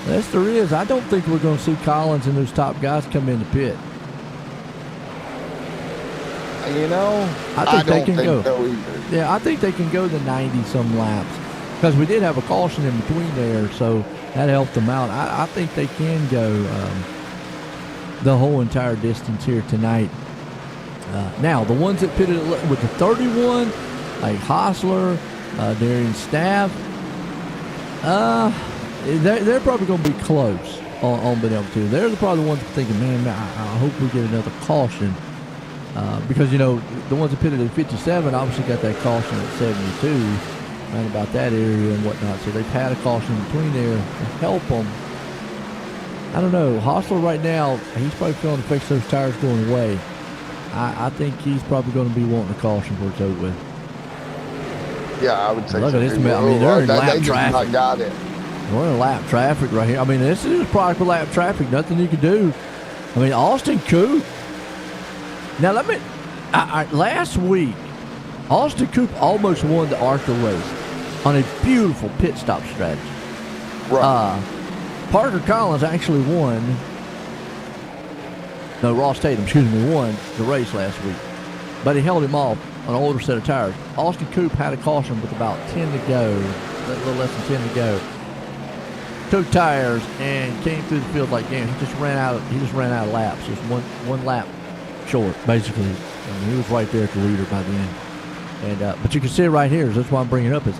Yes, there is. I don't think we're going to see Collins and those top guys come in the pit. You know, I think they can go. So either. Yeah, I think they can go the 90-some laps because we did have a caution in between there, so that helped them out. I think they can go the whole entire distance here tonight. Now, the ones that pitted with the 31, like Hostler, Darian Staff, they're probably going to be close on being able to. They're probably the ones thinking, man, I hope we get another caution. Because, you know, the ones that pitted at 57 obviously got that caution at 72, around about that area and whatnot. So they've had a caution in between there to help them. I don't know. Hostler right now, he's probably feeling the effects of those tires going away. I think he's probably going to be wanting a caution before it's over with. Yeah, I would say Look so. at this, man. I mean, they're in lap They just traffic. not got it. We're in lap traffic right here. I mean, this is product of lap traffic. Nothing you can do. I mean, Austin Coop. Now, let me... last week, Austin Coop almost won the ARCA race on a beautiful pit stop strategy. Right. Parker Collins actually won. No, Ross Tatum, won the race last week. But he held him off on an older set of tires. Austin Coop had a caution with about 10 to go, a little less than 10 to go. Took tires and came through the field like game. He just ran out of laps, just one lap short, basically. I mean, he was right there at the leader by the end. And but you can see it right here. That's why I'm bringing it up. Is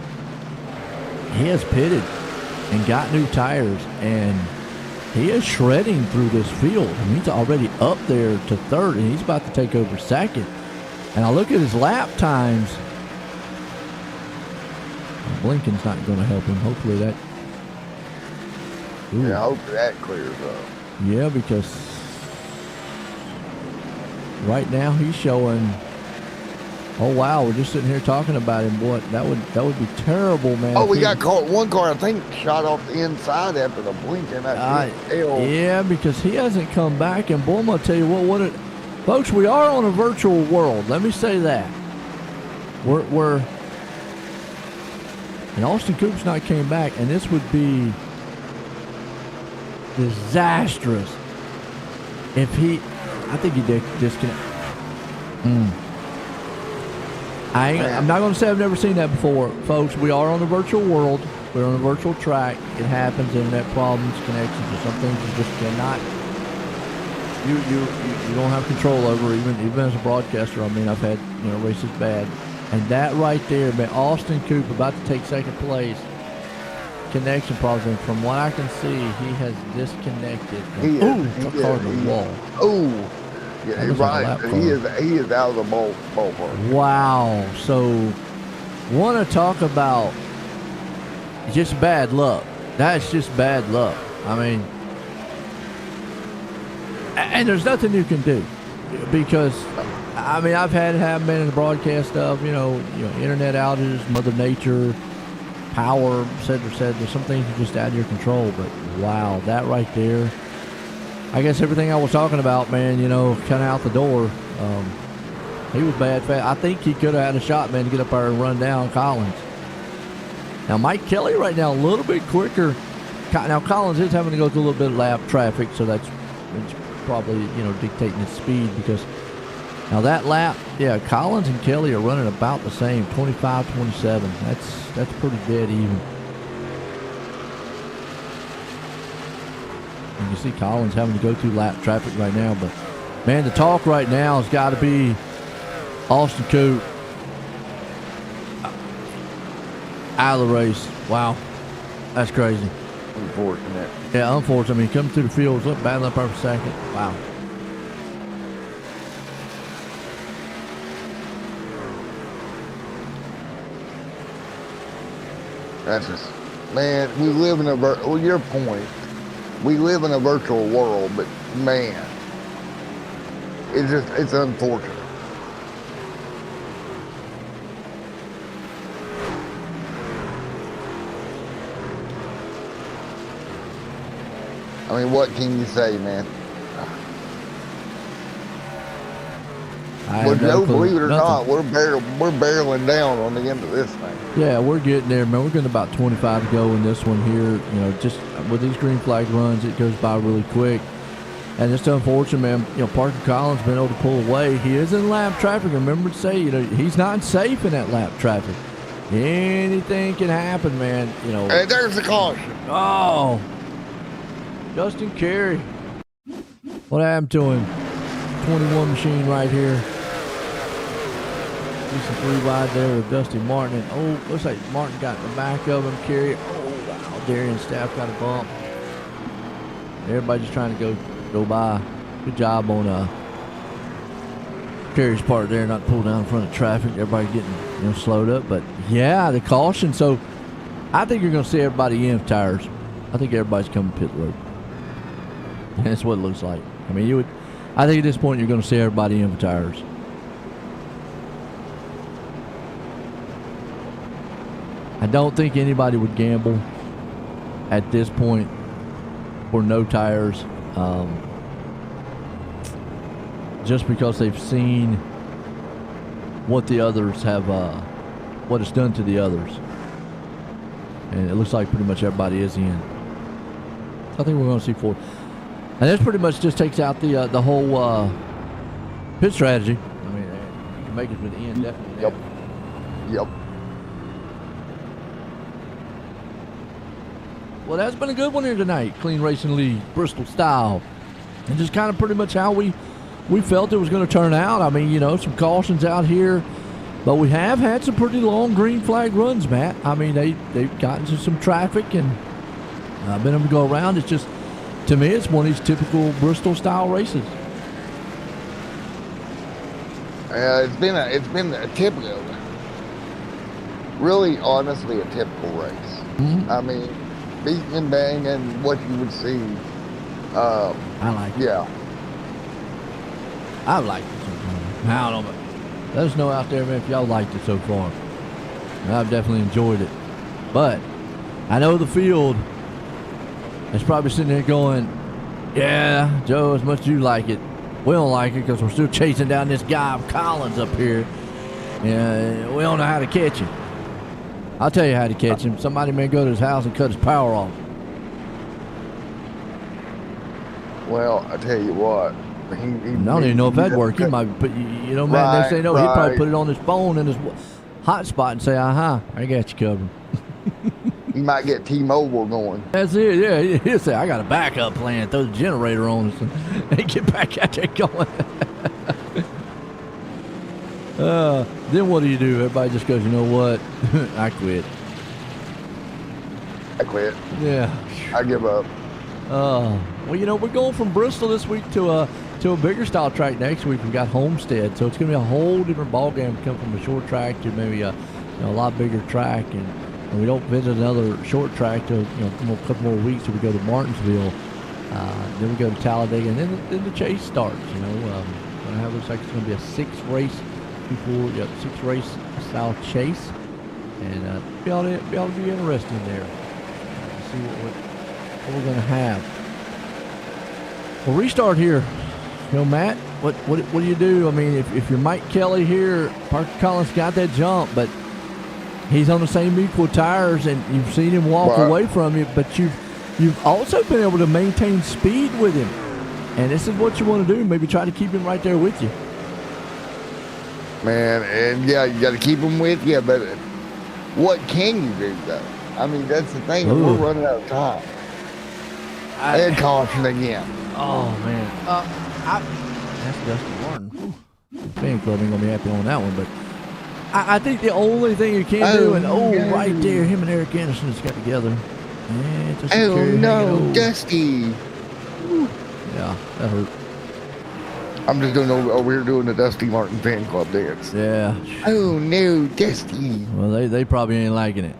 he has pitted and got new tires, and he is shredding through this field. I mean, he's already up there to third, and he's about to take over second. And I look at his lap times. Blinken's not going to help him. Hopefully that. Ooh. Yeah, I hope that clears up. Yeah, because right now he's showing. Oh wow, we're just sitting here talking about him. Boy, that would be terrible, man. Oh, we got caught. One car, I think, shot off the inside after the blinking. Yeah, because he hasn't come back. And boy, I'm gonna tell you what folks, we are on a virtual world. Let me say that. We're and Austin Coop's not came back, and this would be disastrous if he. I think he did disconnect. I'm not going to say I've never seen that before. Folks, we are on the virtual world. We're on a virtual track. It happens, internet problems, connections, or some things you just cannot, you don't have control over, even as a broadcaster. I mean, I've had, races bad. And that right there, man, Austin Coop about to take second place. Connection problems, and from what I can see, he has disconnected. He car to the wall. Oh. Yeah, you're right. He is out of the ballpark. Wow. So, want to talk about just bad luck. That's just bad luck. I mean, and there's nothing you can do because, I mean, I've had it happen in the broadcast stuff, internet outages, Mother Nature, power, et cetera. Some things are just out of your control. But wow, that right there. I guess everything I was talking about, man, kind of out the door. He was bad fast. I think he could have had a shot, man, to get up there and run down Collins. Now, Mike Kelly right now a little bit quicker. Now, Collins is having to go through a little bit of lap traffic, so it's probably, dictating his speed because now that lap, Collins and Kelly are running about the same, 25-27. That's pretty dead even. You can see Collins having to go through lap traffic right now. But, man, the talk right now has got to be Austin Coop out of the race. Wow. That's crazy. Unfortunate. Yeah, unfortunate. I mean, coming through the field, look, battling up there for second. Wow. That's just, man, we live in your point. We live in a virtual world, but man, it's unfortunate. I mean, what can you say, man? I Well, have no Joe, clue. believe it or Nothing. not, we're barreling down on the end of this thing. Yeah, we're getting there, man. We're getting about 25 to go in this one here. You know, just with these green flag runs, it goes by really quick. And it's unfortunate, man. You know, Parker Collins been able to pull away. He is in lap traffic. Remember to say, you know, he's not safe in that lap traffic. Anything can happen, man. You know. Hey, there's the caution. Oh, Justin Carey. What happened to him? 21 machine right here. Some 3 wide there with Dusty Martin. And, oh, looks like Martin got in the back of him. Carey. Oh, wow. Darian Staff got a bump. Everybody just trying to go by. Good job on Carey's part there, not to pull down in front of traffic. Everybody getting slowed up. But yeah, the caution. So I think you're going to see everybody in tires. I think everybody's coming pit road. And that's what it looks like. I mean, I think at this point you're going to see everybody in tires. I don't think anybody would gamble at this point for no tires, just because they've seen what the others have, what it's done to the others, and it looks like pretty much everybody is in. I think we're going to see 4, and this pretty much just takes out the whole pit strategy. I mean, you can make it with the end definitely. Yep. Well, that's been a good one here tonight. Clean Racing League, Bristol style. And just kind of pretty much how we felt it was going to turn out. I mean, some cautions out here. But we have had some pretty long green flag runs, Matt. I mean, they've gotten to some traffic and been able to go around. It's just, to me, it's one of these typical Bristol style races. It's been a typical, really honestly a typical race. Mm-hmm. I mean, beating and banging, what you would see. I like it. Yeah. I like it so far. I don't know, but let us know out there, man, if y'all liked it so far. I've definitely enjoyed it. But I know the field is probably sitting there going, yeah, Joe, as much as you like it, we don't like it because we're still chasing down this guy Collins up here. Yeah, we don't know how to catch him. I'll tell you how to catch him. Somebody may go to his house and cut his power off. Well, I tell you what. I don't even know if that'd work. He might put, man, Right, they say no. He'd probably right. put it on his phone in his hotspot and say, I got you covered. You might get T-Mobile going. That's it, yeah. He'll say, I got a backup plan. Throw the generator on us and get back out there going. Then what do? Everybody just goes, you know what? I quit. I quit. Yeah. I give up. Well, we're going from Bristol this week to a bigger style track next week. We've got Homestead, so it's going to be a whole different ballgame. Come from a short track to maybe a lot bigger track, and we don't visit another short track to a couple more weeks till we go to Martinsville. Then we go to Talladega, and then the chase starts. Looks like it's going to be a 6-race style chase, and be able to be interesting there. See what we're going to have. We'll restart here. Matt, what do you do? I mean, if you're Mike Kelly here, Parker Collins got that jump, but he's on the same equal tires, and you've seen him walk away from you, but you've also been able to maintain speed with him. And this is what you want to do. Maybe try to keep him right there with you. Man, and yeah, you got to keep him with you, but what can you do, though? I mean, that's the thing. We're running out of time. And caution again. Oh, man. That's Dusty Martin. The fan club ain't going to be happy on that one, but I think the only thing you can do, and right there, him and Eric Anderson just got together. Dusty. Yeah, that hurt. I'm just doing over here doing the Dusty Martin fan club dance. Yeah. Oh no, Dusty. Well, they probably ain't liking it.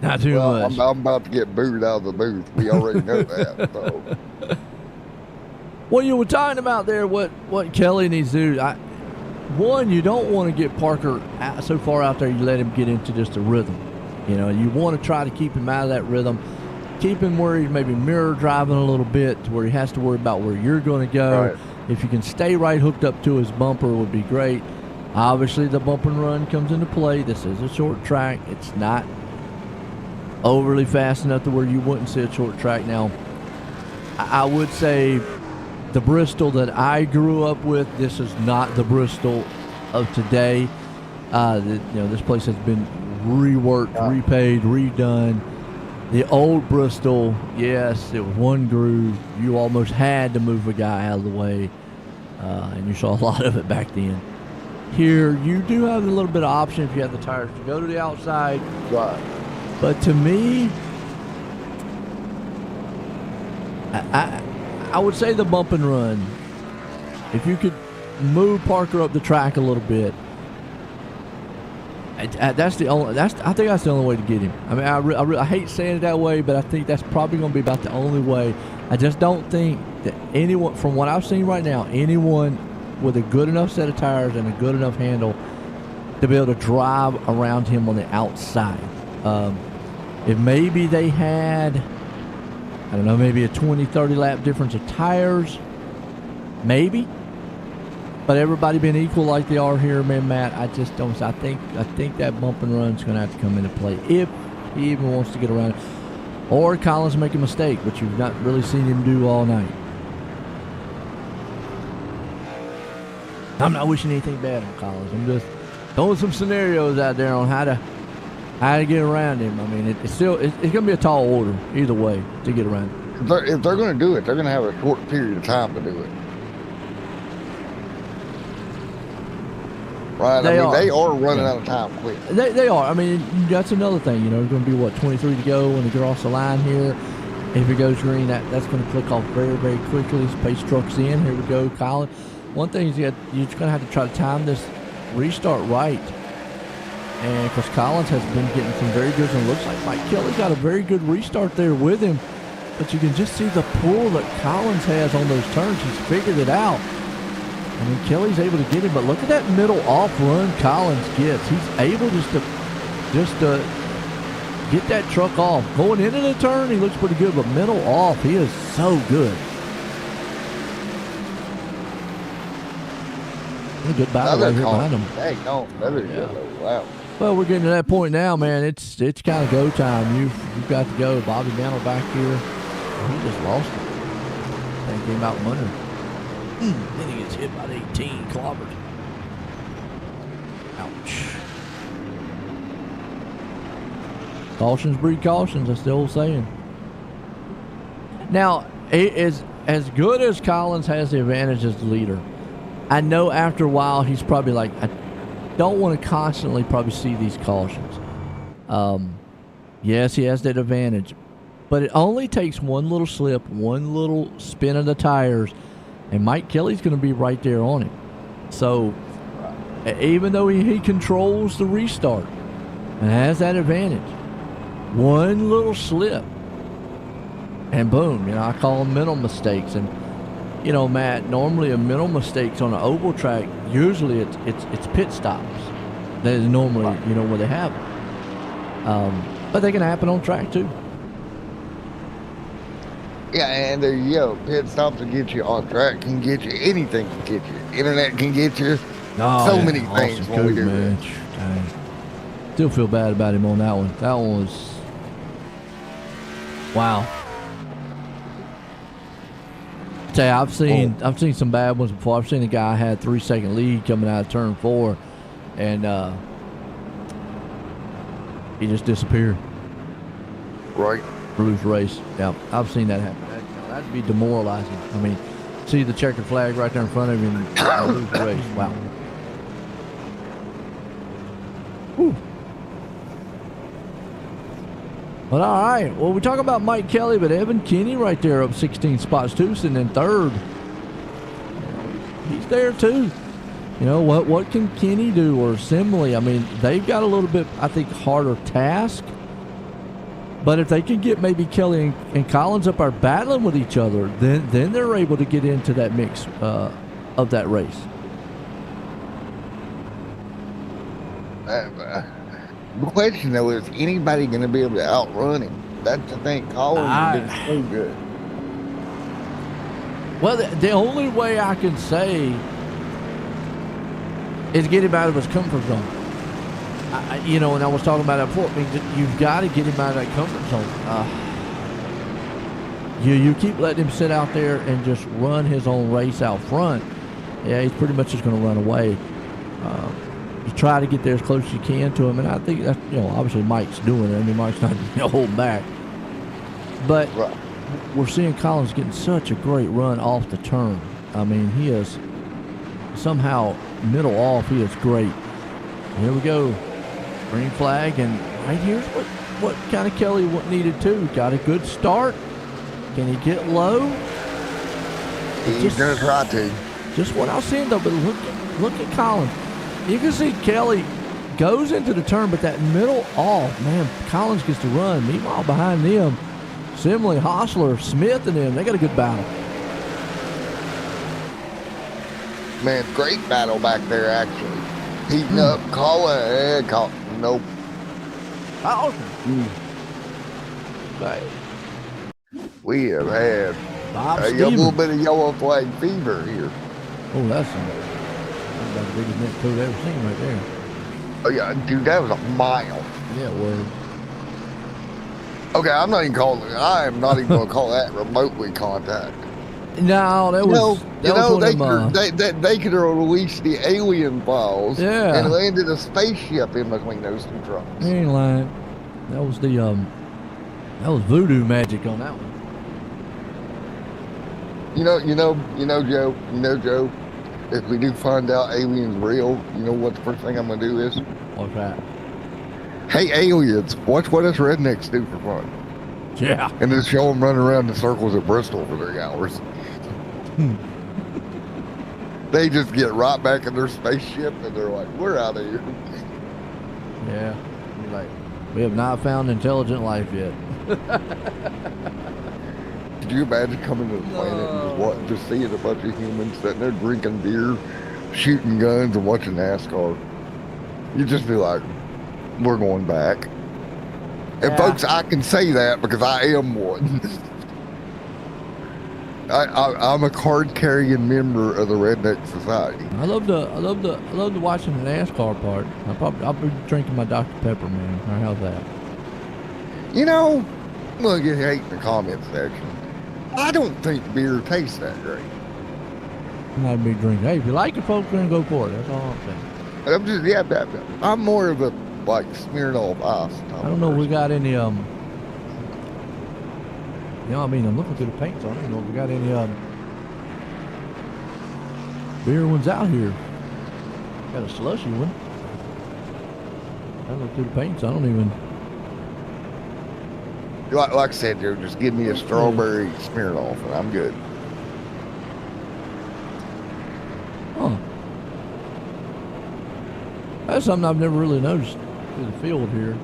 Not too much. I'm about to get booed out of the booth. We already know that. So. Well, you were talking about there what Kelly needs to do. One, you don't want to get Parker so far out there you let him get into just a rhythm. You want to try to keep him out of that rhythm. Keep him where he's maybe mirror driving a little bit to where he has to worry about where you're going to go. Right. If you can stay right hooked up to his bumper, it would be great. Obviously, the bump and run comes into play. This is a short track. It's not overly fast enough to where you wouldn't see a short track. Now, I would say the Bristol that I grew up with, this is not the Bristol of today. This place has been reworked, repaid, redone. The old Bristol, yes, it was one groove. You almost had to move a guy out of the way, and you saw a lot of it back then. Here, you do have a little bit of option if you have the tires to go to the outside. Right. But to me, I would say the bump and run. If you could move Parker up the track a little bit, I think that's the only way to get him. I mean, I hate saying it that way, but I think that's probably going to be about the only way. I just don't think that anyone, from what I've seen right now, anyone with a good enough set of tires and a good enough handle to be able to drive around him on the outside. If maybe they had, I don't know, maybe a 20, 30 lap difference of tires, maybe. But everybody being equal like they are here, man, Matt, I just don't. I think that bump and run is going to have to come into play if he even wants to get around it. Or Collins make a mistake, which you've not really seen him do all night. I'm not wishing anything bad on Collins. I'm just throwing some scenarios out there on how to get around him. I mean, it's going to be a tall order either way to get around him. If they're going to do it, they're going to have a short period of time to do it. Right? They are running out of time quick. They are. I mean, that's another thing. You know, there's going to be, 23 to go when they get off the line here. If it goes green, that's going to click off very, very quickly. This pace truck's in. Here we go, Collins. One thing is you're going to have to try to time this restart right. And because Collins has been getting some very good, and it looks like Mike Kelly got a very good restart there with him. But you can just see the pull that Collins has on those turns. He's figured it out. I mean, Kelly's able to get him, but look at that middle off run Collins gets. He's able just to get that truck off. Going into the turn, he looks pretty good, but middle off, he is so good. A good battle right here behind him. Dang, no, another yellow. Wow. Well, we're getting to that point now, man. It's kind of go time. You've got to go. Bobby Mantle back here. He just lost it. I think came out from under. Then he gets hit by the 18, clobbered. Ouch. Cautions breed cautions, that's the old saying. Now, as good as Collins has the advantage as the leader, I know after a while he's probably like, I don't want to constantly probably see these cautions. Yes, he has that advantage, but it only takes one little slip, one little spin of the tires, and Mike Kelly's going to be right there on him. So even though he controls the restart and has that advantage, one little slip and boom, I call them mental mistakes. And Matt, normally a mental mistakes on an oval track, usually it's pit stops. That is normally where they have them. But they can happen on track too. Yeah, and there you go. Pit stops can get you on track, can get you anything, can get you. Internet can get you. Many things when we do that. Still feel bad about him on that one. That one was wow. I've seen some bad ones before. I've seen a guy had 3-second lead coming out of turn 4, and he just disappeared. Right. Lose race. Yeah, I've seen that happen. That'd be demoralizing. I mean, see the checkered flag right there in front of you and lose the race. Wow. Whew. But all right. Well, we talk about Mike Kelly, but Evan Kinney right there up 16 spots too, sitting in third. He's there too. What can Kinney do or Simley? I mean, they've got a little bit, I think, harder task. But if they can get maybe Kelly and Collins up are battling with each other, then they're able to get into that mix of that race. The question, though, is anybody going to be able to outrun him? That's the thing. Collins has been so good. Well, the only way I can say is get him out of his comfort zone. You know, and I was talking about that before. I mean, you've got to get him out of that comfort zone. You keep letting him sit out there and just run his own race out front. Yeah, he's pretty much just going to run away. You try to get there as close as you can to him, and I think that's, you know, obviously Mike's doing it. I mean, Mike's not holding back. But we're seeing Collins getting such a great run off the turn. I mean, he is somehow middle off. He is great. Here we go. Green flag, and right here's what kind of Kelly needed to. Got a good start. Can he get low? He's going to try to. Just what I was saying, though, but look at Collins. You can see Kelly goes into the turn, but that middle off, man, Collins gets to run. Meanwhile, behind them, Simley, Hostler, Smith, and them, they got a good battle. Man, great battle back there, actually. Heating up, nope. Oh. Right. We have had a little bit of yellow flag fever here. Oh, that's about the biggest net code I've ever seen right there. Oh, yeah, dude, that was a mile. Yeah, it was. Okay, I am not even going to call that remotely contact. No, that was. They could have released the alien files and landed a spaceship in between those two trucks. You ain't lying. That was that was voodoo magic on that one. Joe, if we do find out aliens real, you know what the first thing I'm gonna do is? What's that? Hey aliens, watch what us rednecks do for fun. Yeah. And just show them running around in circles at Bristol for 3 hours. They just get right back in their spaceship and they're like, we're out of here. Yeah. You're like, we have not found intelligent life yet. Could you imagine coming to the planet and just seeing a bunch of humans sitting there drinking beer, shooting guns, and watching NASCAR? You'd just be like, we're going back. And folks, I can say that because I am one. I'm a card-carrying member of the Redneck Society. I love the watching the NASCAR part. I'll be drinking my Dr. Pepper, man. Or how's that? You know, we'll get hate in the comment section. I don't think beer tastes that great. I'm not a big drinker. Hey, if you like it, folks, then go for it. That's all I'm saying. I'm more of a like Smirnoff Ice. I don't know if we got any I mean, I'm looking through the paint, so I don't know if we got any beer ones out here. Got a slushy one. I look through the paint, so I don't even. Like I said, Joe, just give me a strawberry Smirnoff and I'm good. Huh. That's something I've never really noticed through the field here.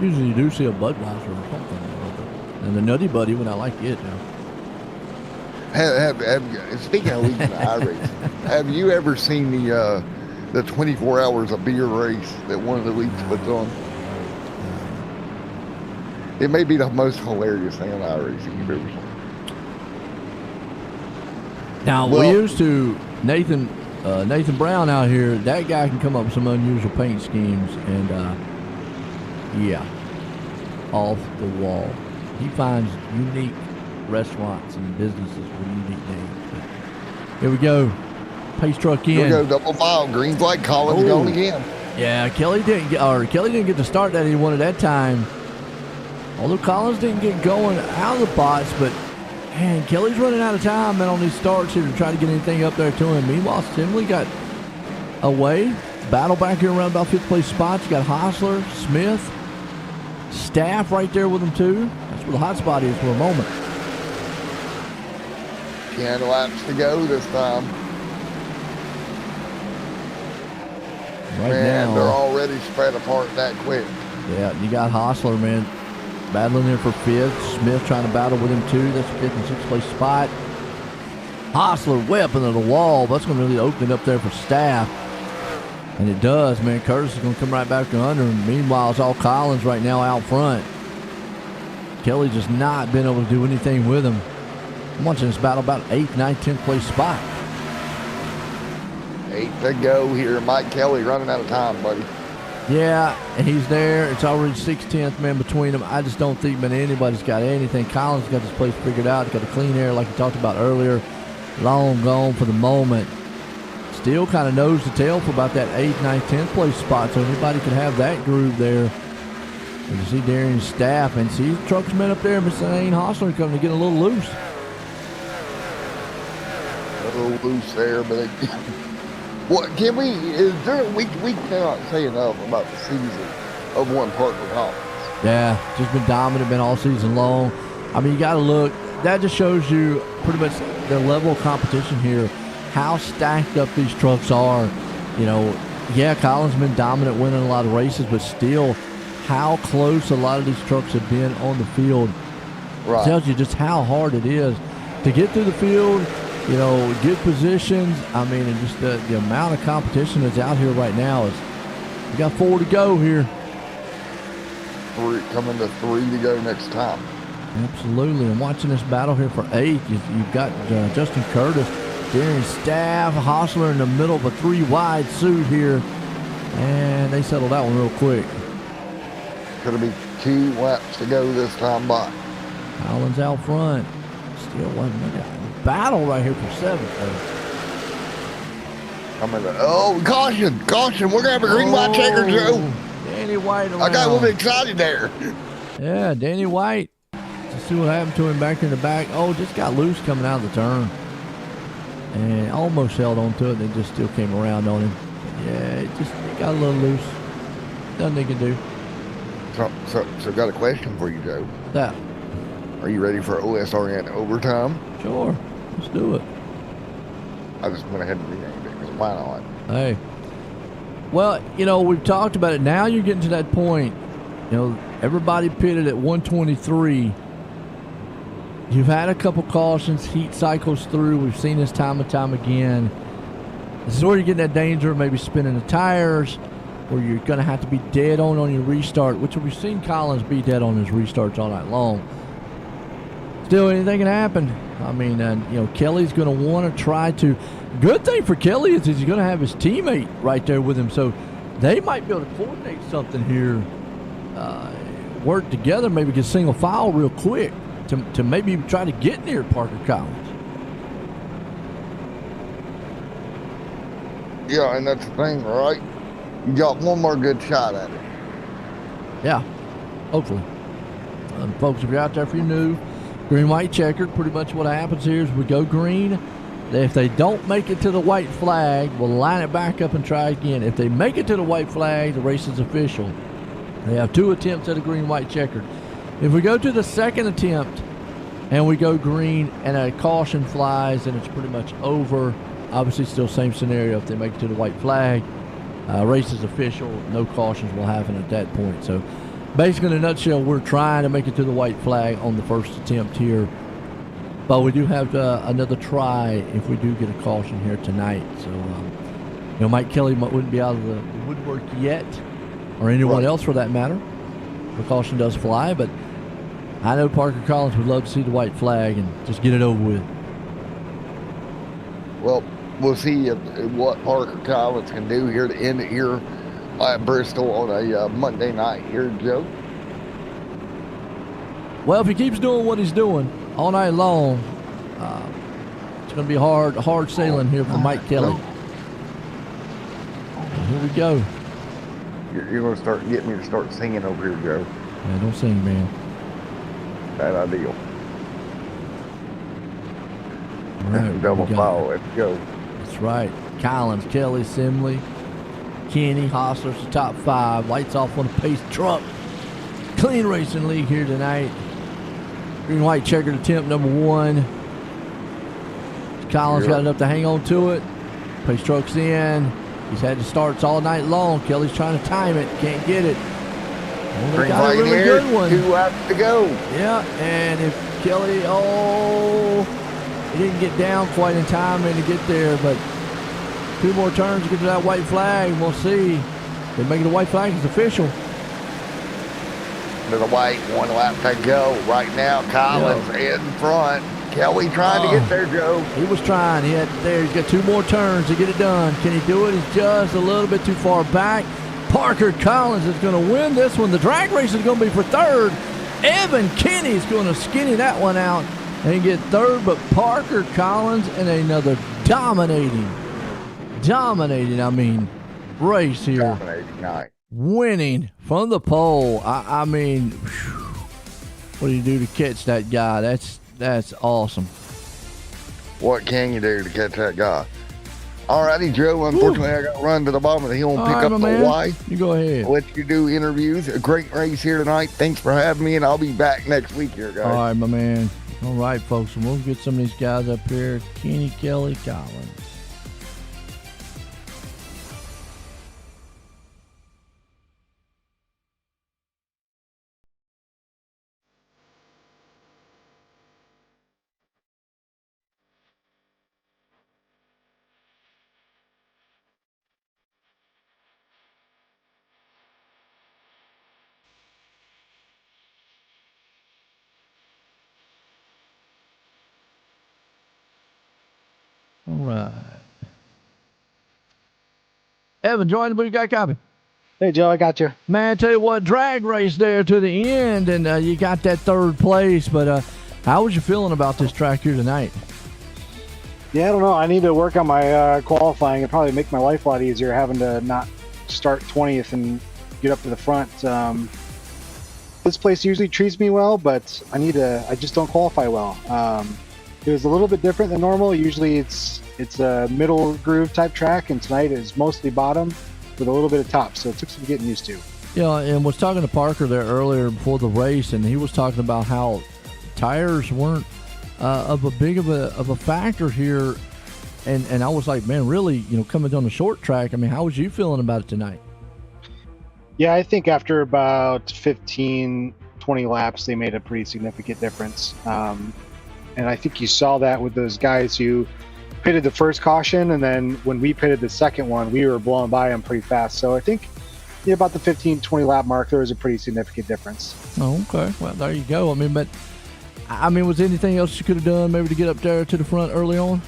Usually you do see a Budweiser or something. And the Nutty Buddy when I like it now. Speaking of leading the iRacing, have you ever seen the 24 hours of beer race that one of the leagues puts on? It may be the most hilarious thing on iRacing you've ever seen. Now, we used to, Nathan Brown out here, that guy can come up with some unusual paint schemes, and off the wall. He finds unique restaurants and businesses with unique names. Here we go. Pace truck in. Here we go, double file. Green flag, Collins going again. Yeah, Kelly didn't get the start that he wanted that time. Although Collins didn't get going out of the box, but man, Kelly's running out of time, man, on these starts here to try to get anything up there to him. Meanwhile, Simley got away. Battle back here around about 5th place spots. You got Hostler, Smith, Staff right there with him too. That's where the hot spot is for a moment. 10 laps to go this time. Right now, they're already spread apart that quick. Yeah, you got Hostler, man, battling there for 5th. Smith trying to battle with him too. That's a 5th and 6th place spot. Hostler way up into the wall. That's going to really open it up there for Staff. And it does, man. Curtis is going to come right back to under him. Meanwhile, it's all Collins right now out front. Kelly just not been able to do anything with him. I'm watching this battle about 8th, 9th, 10th place spot. 8 to go here. Mike Kelly running out of time, buddy. Yeah, and he's there. It's already 6/10, man, between them. I just don't think, man, anybody's got anything. Collins got this place figured out. He's got a clean air like we talked about earlier. Long gone for the moment. Still kind of nose to tail for about that 8th, 9th, 10th place spot, so anybody could have that groove there. And you see Darian's staff, and see the trucksman up there, Mr. Lane Hostler, coming to get a little loose. A little loose there, but it, what can we? Is there? We cannot say enough about the season of one Parker Collins. Yeah, just been dominant, been all season long. I mean, you got to look. That just shows you pretty much the level of competition here, how stacked up these trucks are. You know, yeah, Collins been dominant, winning a lot of races, but still, how close a lot of these trucks have been on the field. Right. It tells you just how hard it is to get through the field. You know, good positions. I mean, and just the amount of competition that's out here right now is. We got 4 to go here. 3 coming to 3 to go next time. Absolutely. And watching this battle here for 8th, you've got Justin Curtis, Darian Staff, Hostler in the middle of a 3-wide suit here. And they settled that one real quick. Gonna be 2 laps to go this time by. Collins out front. Still wasn't a battle right here for 7th. Coming to, oh, caution, caution. We're gonna have a green white checker, Joe. Danny White around. I got a little bit excited there. Yeah, Danny White. Let's see what happened to him back in the back. Oh, just got loose coming out of the turn. And almost held on to it, and it just still came around on him. Yeah, it got a little loose. Nothing they can do. So got a question for you, Joe. That. Are you ready for OSRN overtime? Sure. Let's do it. I just went ahead and renamed it, because why not? Hey. Well, you know, we've talked about it. Now you're getting to that point. You know, everybody pitted at 123. You've had a couple cautions, heat cycles through. We've seen this time and time again. This is where you're getting that danger of maybe spinning the tires, where you're going to have to be dead on your restart, which we've seen Collins be dead on his restarts all night long. Still, anything can happen. I mean, you know, Kelly's going to want to try to. Good thing for Kelly is he's going to have his teammate right there with him, so they might be able to coordinate something here, work together, maybe get single file real quick to maybe try to get near Parker Collins. Yeah, and that's the thing, right? You got one more good shot at it. Yeah, hopefully. Folks, if you're out there, if you're new, green, white, checkered, pretty much what happens here is we go green. If they don't make it to the white flag, we'll line it back up and try again. If they make it to the white flag, the race is official. They have 2 attempts at a green, white, checkered. If we go to the second attempt and we go green and a caution flies, then it's pretty much over. Obviously, still same scenario. If they make it to the white flag, race is official. No cautions will happen at that point. So, basically, in a nutshell, we're trying to make it to the white flag on the first attempt here. But we do have another try if we do get a caution here tonight. So, you know, Mike Kelly wouldn't be out of the woodwork yet, or anyone else for that matter. The caution does fly, but I know Parker Collins would love to see the white flag and just get it over with. Well, we'll see what Parker Collins can do here to end it here at Bristol on a Monday night here, Joe. Well, if he keeps doing what he's doing all night long, it's going to be hard sailing here for Mike Kelly. And here we go. You're going to start getting me to start singing over here, Joe. Yeah, don't sing, man. Bad idea. All right, Double foul. Let's go. That's right. Collins, Kelly, Simley, Kenny, Hostler's the top 5. Lights off on a pace truck. Clean Racing League here tonight. Green, white, checkered attempt number 1. Collins got enough to hang on to it. Pace truck's in. He's had the starts all night long. Kelly's trying to time it. Can't get it. Oh, they got a really good one. 2 laps to go. Yeah, and if Kelly, he didn't get down quite in time to get there, but 2 more turns to get to that white flag. We'll see. They make it a white flag. It's official. To the white, 1 lap to go. Right now, Collins in front. Kelly trying to get there, Joe. He was trying. He's got 2 more turns to get it done. Can he do it? He's just a little bit too far back. Parker Collins is going to win this one. The drag race is going to be for third. Evan Kinney's going to skinny that one out and get third, but Parker Collins in another dominating, race here. Dominating night. Winning from the pole. I mean, what do you do to catch that guy? That's awesome. What can you do to catch that guy? Alrighty, Joe. Unfortunately, I got to run to the bottom of the hill and pick up the Y. You go ahead. I'll let you do interviews. A great race here tonight. Thanks for having me, and I'll be back next week here, guys. All right, my man. All right, folks. We'll get some of these guys up here. Kenny Kelly Collins. All right. Evan, join the booth. Got a copy. Hey, Joe, I got you. Man, I tell you what, drag race there to the end, and you got that third place. But how was you feeling about this track here tonight? Yeah, I don't know. I need to work on my qualifying. It'd probably make my life a lot easier having to not start 20th and get up to the front. This place usually treats me well, but I just don't qualify well. It was a little bit different than normal. Usually it's a middle groove type track, and tonight is mostly bottom with a little bit of top, so it took some getting used to. Yeah, and was talking to Parker there earlier before the race, and he was talking about how tires weren't of a factor here, and I was like, man, really, coming down the short track. I mean, how was you feeling about it tonight? Yeah, I think after about 15, 20 laps, they made a pretty significant difference. And I think you saw that with those guys who pitted the first caution, and then when we pitted the second one, we were blowing by them pretty fast. So I think about the 15, 20 lap mark, there was a pretty significant difference. Oh, okay. Well, there you go. Was there anything else you could have done maybe to get up there to the front early on?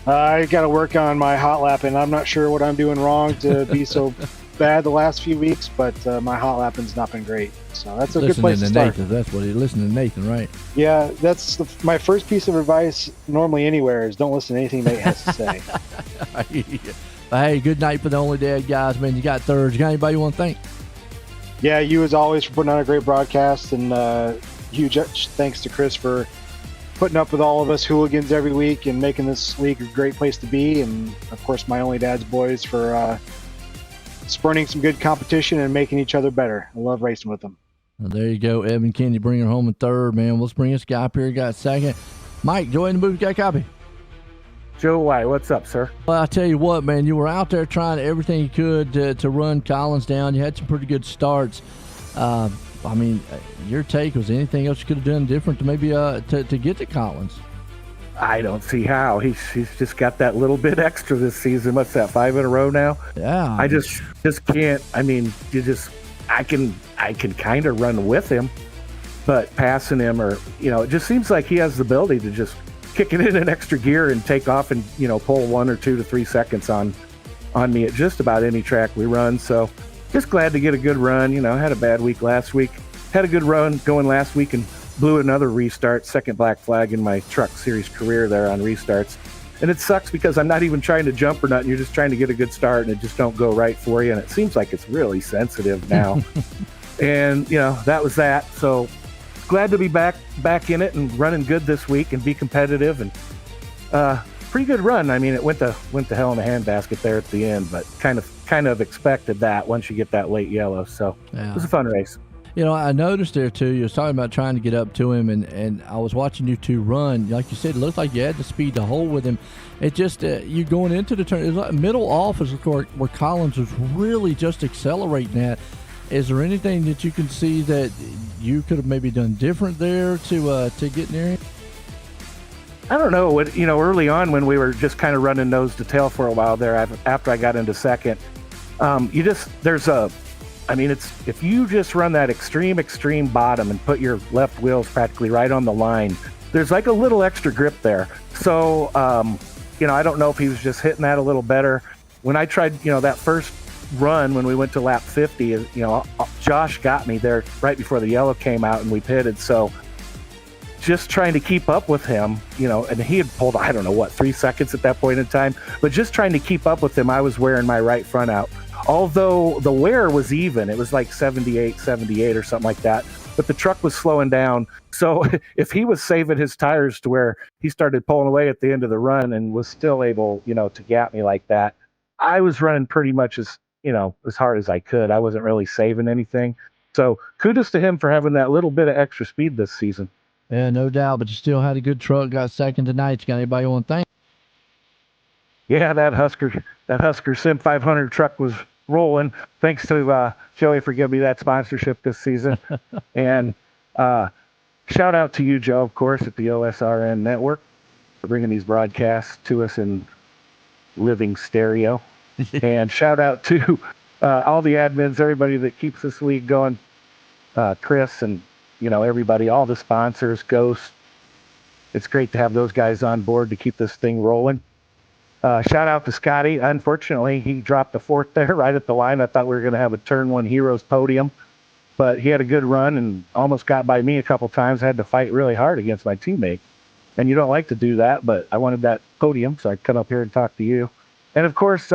I got to work on my hot lap, and I'm not sure what I'm doing wrong to be so bad the last few weeks, but my hot lapping's not been great. So that's a good place to start. Nathan, that's what he listened to Nathan, right? Yeah, that's my first piece of advice normally anywhere is don't listen to anything Nate has to say. Hey, good night for the Only Dad guys, man. You got thirds. You got anybody you want to thank? Yeah, you as always for putting on a great broadcast, and huge thanks to Chris for putting up with all of us hooligans every week and making this league a great place to be, and of course my Only Dad's boys for spurning some good competition and making each other better. I love racing with them. Well, there you go, Evan Kennedy bringing her home in third, man. Let's bring this guy up here. Got second. Mike, join the booth. Got a copy. Joe White, what's up, sir? Well, I tell you what, man, you were out there trying everything you could to run Collins down. You had some pretty good starts. Your take, was anything else you could have done different to maybe to get to Collins? I don't see how. He's just got that little bit extra this season. What's that, 5 in a row now? Yeah. I just can't. I can kind of run with him, but passing him it just seems like he has the ability to just kick it in an extra gear and take off and, pull 1 or 2 to 3 seconds on me at just about any track we run. So just glad to get a good run. Had a bad week last week. Had a good run going last week and blew another restart, second black flag in my truck series career there on restarts. And it sucks because I'm not even trying to jump or nothing. You're just trying to get a good start and it just don't go right for you. And it seems like it's really sensitive now. And, that was that. So glad to be back in it and running good this week and be competitive, and pretty good run. I mean, it went to hell in a handbasket there at the end, but kind of expected that once you get that late yellow. So yeah. It was a fun race. I noticed there too, you was talking about trying to get up to him, and I was watching you two run. Like you said, it looked like you had the speed to hold with him. It just, you going into the turn, it was like middle off is where Collins was really just accelerating at. Is there anything that you can see that you could have maybe done different there to get near him? I don't know. Early on when we were just kind of running nose to tail for a while there, after I got into second, if you just run that extreme bottom and put your left wheels practically right on the line, there's like a little extra grip there. So, I don't know if he was just hitting that a little better. When I tried, that first run when we went to lap 50, Josh got me there right before the yellow came out and we pitted. So just trying to keep up with him, and he had pulled, 3 seconds at that point in time, but just trying to keep up with him, I was wearing my right front out. Although the wear was even, it was like 78 or something like that, but the truck was slowing down. So if he was saving his tires to where he started pulling away at the end of the run and was still able, to gap me like that, I was running pretty much as hard as I could. I wasn't really saving anything. So kudos to him for having that little bit of extra speed this season. Yeah, no doubt, but you still had a good truck, got second tonight. You got anybody you want to thank? Yeah, that Husker Sim 500 truck was rolling. Thanks to Joey for giving me that sponsorship this season. And shout out to you, Joe, of course, at the OSRN Network for bringing these broadcasts to us in living stereo. And shout out to all the admins, everybody that keeps this league going, Chris and everybody, all the sponsors, Ghost. It's great to have those guys on board to keep this thing rolling. Shout out to Scotty. Unfortunately, he dropped the fourth there right at the line. I thought we were going to have a Turn 1 Heroes podium, but he had a good run and almost got by me a couple times. I had to fight really hard against my teammate. And you don't like to do that, but I wanted that podium, so I come up here and talk to you. And of course,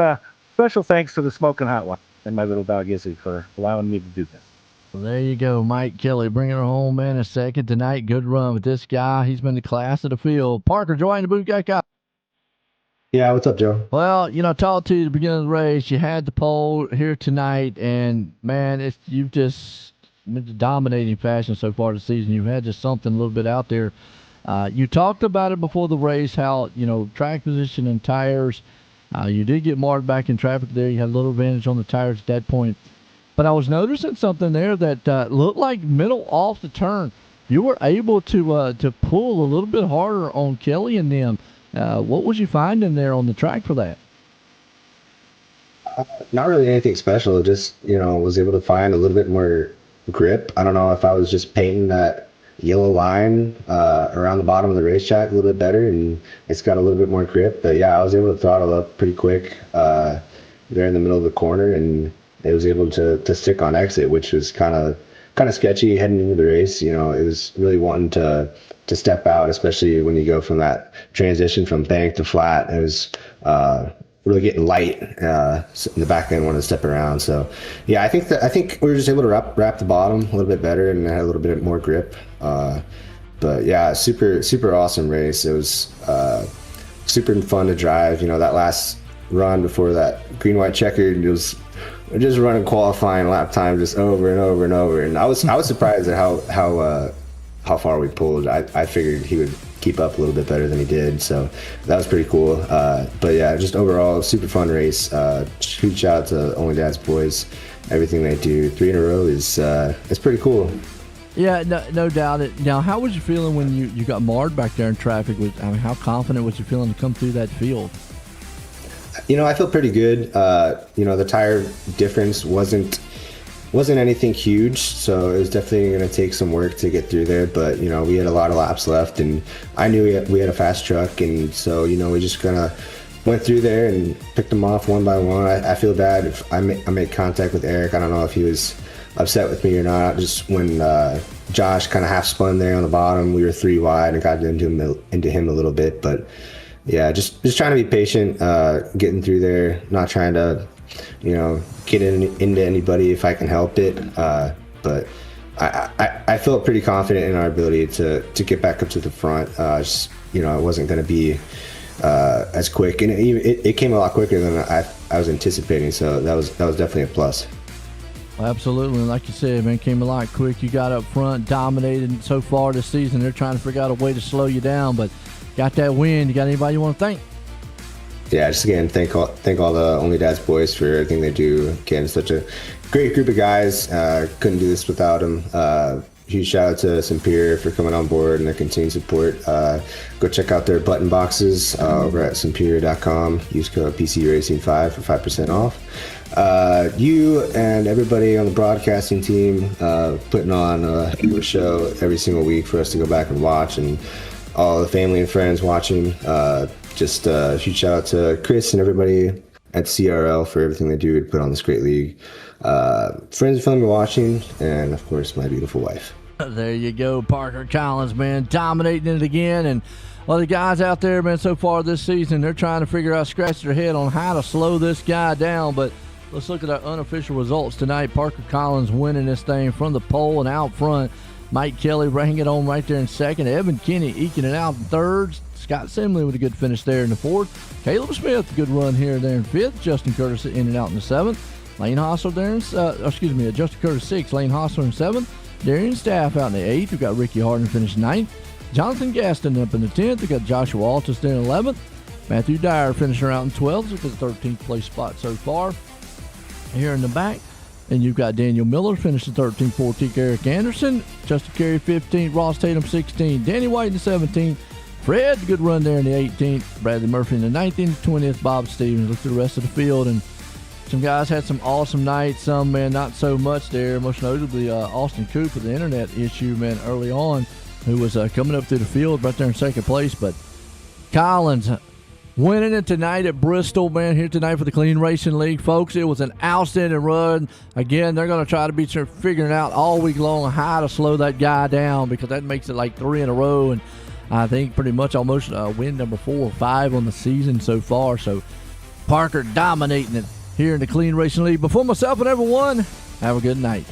special thanks to the Smoking Hot One and my little dog Izzy for allowing me to do this. Well, there you go, Mike Kelly, bringing her home, man, a second tonight. Good run with this guy. He's been the class of the field. Parker, join the boot guy. Yeah, what's up, Joe? Well, talked to you at the beginning of the race. You had the pole here tonight, and, man, you've just been dominating fashion so far this season. You've had just something a little bit out there. You talked about it before the race, how, track position and tires. You did get marred back in traffic there. You had a little advantage on the tires at that point. But I was noticing something there that looked like middle off the turn. You were able to pull a little bit harder on Kelly and them. What was you finding there on the track for that? Not really anything special. Just, was able to find a little bit more grip. I don't know if I was just painting that yellow line around the bottom of the racetrack a little bit better, and it's got a little bit more grip. But yeah, I was able to throttle up pretty quick there in the middle of the corner, and it was able to stick on exit, which was kind of sketchy heading into the race. It was really wanting to step out, especially when you go from that transition from bank to flat. It was really getting light in the back end, wanted to step around. So yeah, I think we were just able to wrap the bottom a little bit better and had a little bit more grip. But yeah, super awesome race. It was super fun to drive. That last run before that green white checkered, it was just running qualifying lap time just over and over and over. And I was surprised at how far we pulled. I figured he would keep up a little bit better than he did, so that was pretty cool. But yeah, just overall super fun race. Huge shout out to Only Dad's boys. Everything they do 3 in a row is it's pretty cool. Yeah, no doubt. Now, how was you feeling when you got marred back there in traffic? How confident was you feeling to come through that field? I feel pretty good. The tire difference wasn't anything huge, so it was definitely going to take some work to get through there. But we had a lot of laps left, and I knew we had a fast truck, and so we just kind of went through there and picked them off one by one. I feel bad if I made contact with Eric. I don't know if he was upset with me or not. Just when Josh kind of half spun there on the bottom, we were 3 wide and got into him a little bit, but. Yeah, just trying to be patient, getting through there, not trying to, get into anybody if I can help it. But I felt pretty confident in our ability to get back up to the front. It wasn't going to be as quick, and it came a lot quicker than I was anticipating. So that was definitely a plus. Absolutely, and like you said, man, came a lot quick. You got up front, dominated so far this season. They're trying to figure out a way to slow you down, but. Got that win. You got anybody you want to thank? Yeah, just again, thank all the Only Dad's boys for everything they do. Again, such a great group of guys. Couldn't do this without them. Huge shout out to Sampeer for coming on board and their continued support. Go check out their button boxes over at Sampeer.com. Use code PCRacing5 for 5% off. You and everybody on the broadcasting team putting on a show every single week for us to go back and watch, and all the family and friends watching. Just a huge shout out to Chris and everybody at CRL for everything they do to put on this great league. Friends and family watching, and of course my beautiful wife. There you go, Parker Collins, man, dominating it again. And well, the guys out there, man, so far this season, they're trying to figure out, scratch their head on how to slow this guy down. But let's look at our unofficial results tonight. Parker Collins winning this thing from the pole and out front. Mike Kelly bringing it on right there in second. Evan Kinney eking it out in third. Scott Simley with a good finish there in the fourth. Caleb Smith, a good run here there in fifth. Justin Curtis in and out in the seventh. Lane Hostler there in, Justin Curtis sixth. Lane Hostler in seventh. Darian Staff out in the eighth. We've got Ricky Harden finished ninth. Jonathan Gaston up in the 10th. We've got Joshua Altus there in 11th. Matthew Dyer finishing out in 12th with his 13th place spot so far. Here in the back, and you've got Daniel Miller finishing 13th, 14th, Eric Anderson, Justin Carey 15th, Ross Tatum 16th, Danny White in the 17th, Fred, good run there in the 18th, Bradley Murphy in the 19th, 20th, Bob Stevens. Look at the rest of the field, and some guys had some awesome nights, some, man, not so much there. Most notably, Austin Coop with the internet issue, man, early on, who was coming up through the field right there in second place. But Collins winning it tonight at Bristol, man, here tonight for the Clean Racing League. Folks, it was an outstanding run. Again, they're going to try to be figuring out all week long how to slow that guy down, because that makes it like 3 in a row. And I think pretty much almost win number 4 or 5 on the season so far. So Parker dominating it here in the Clean Racing League. Before myself and everyone, have a good night.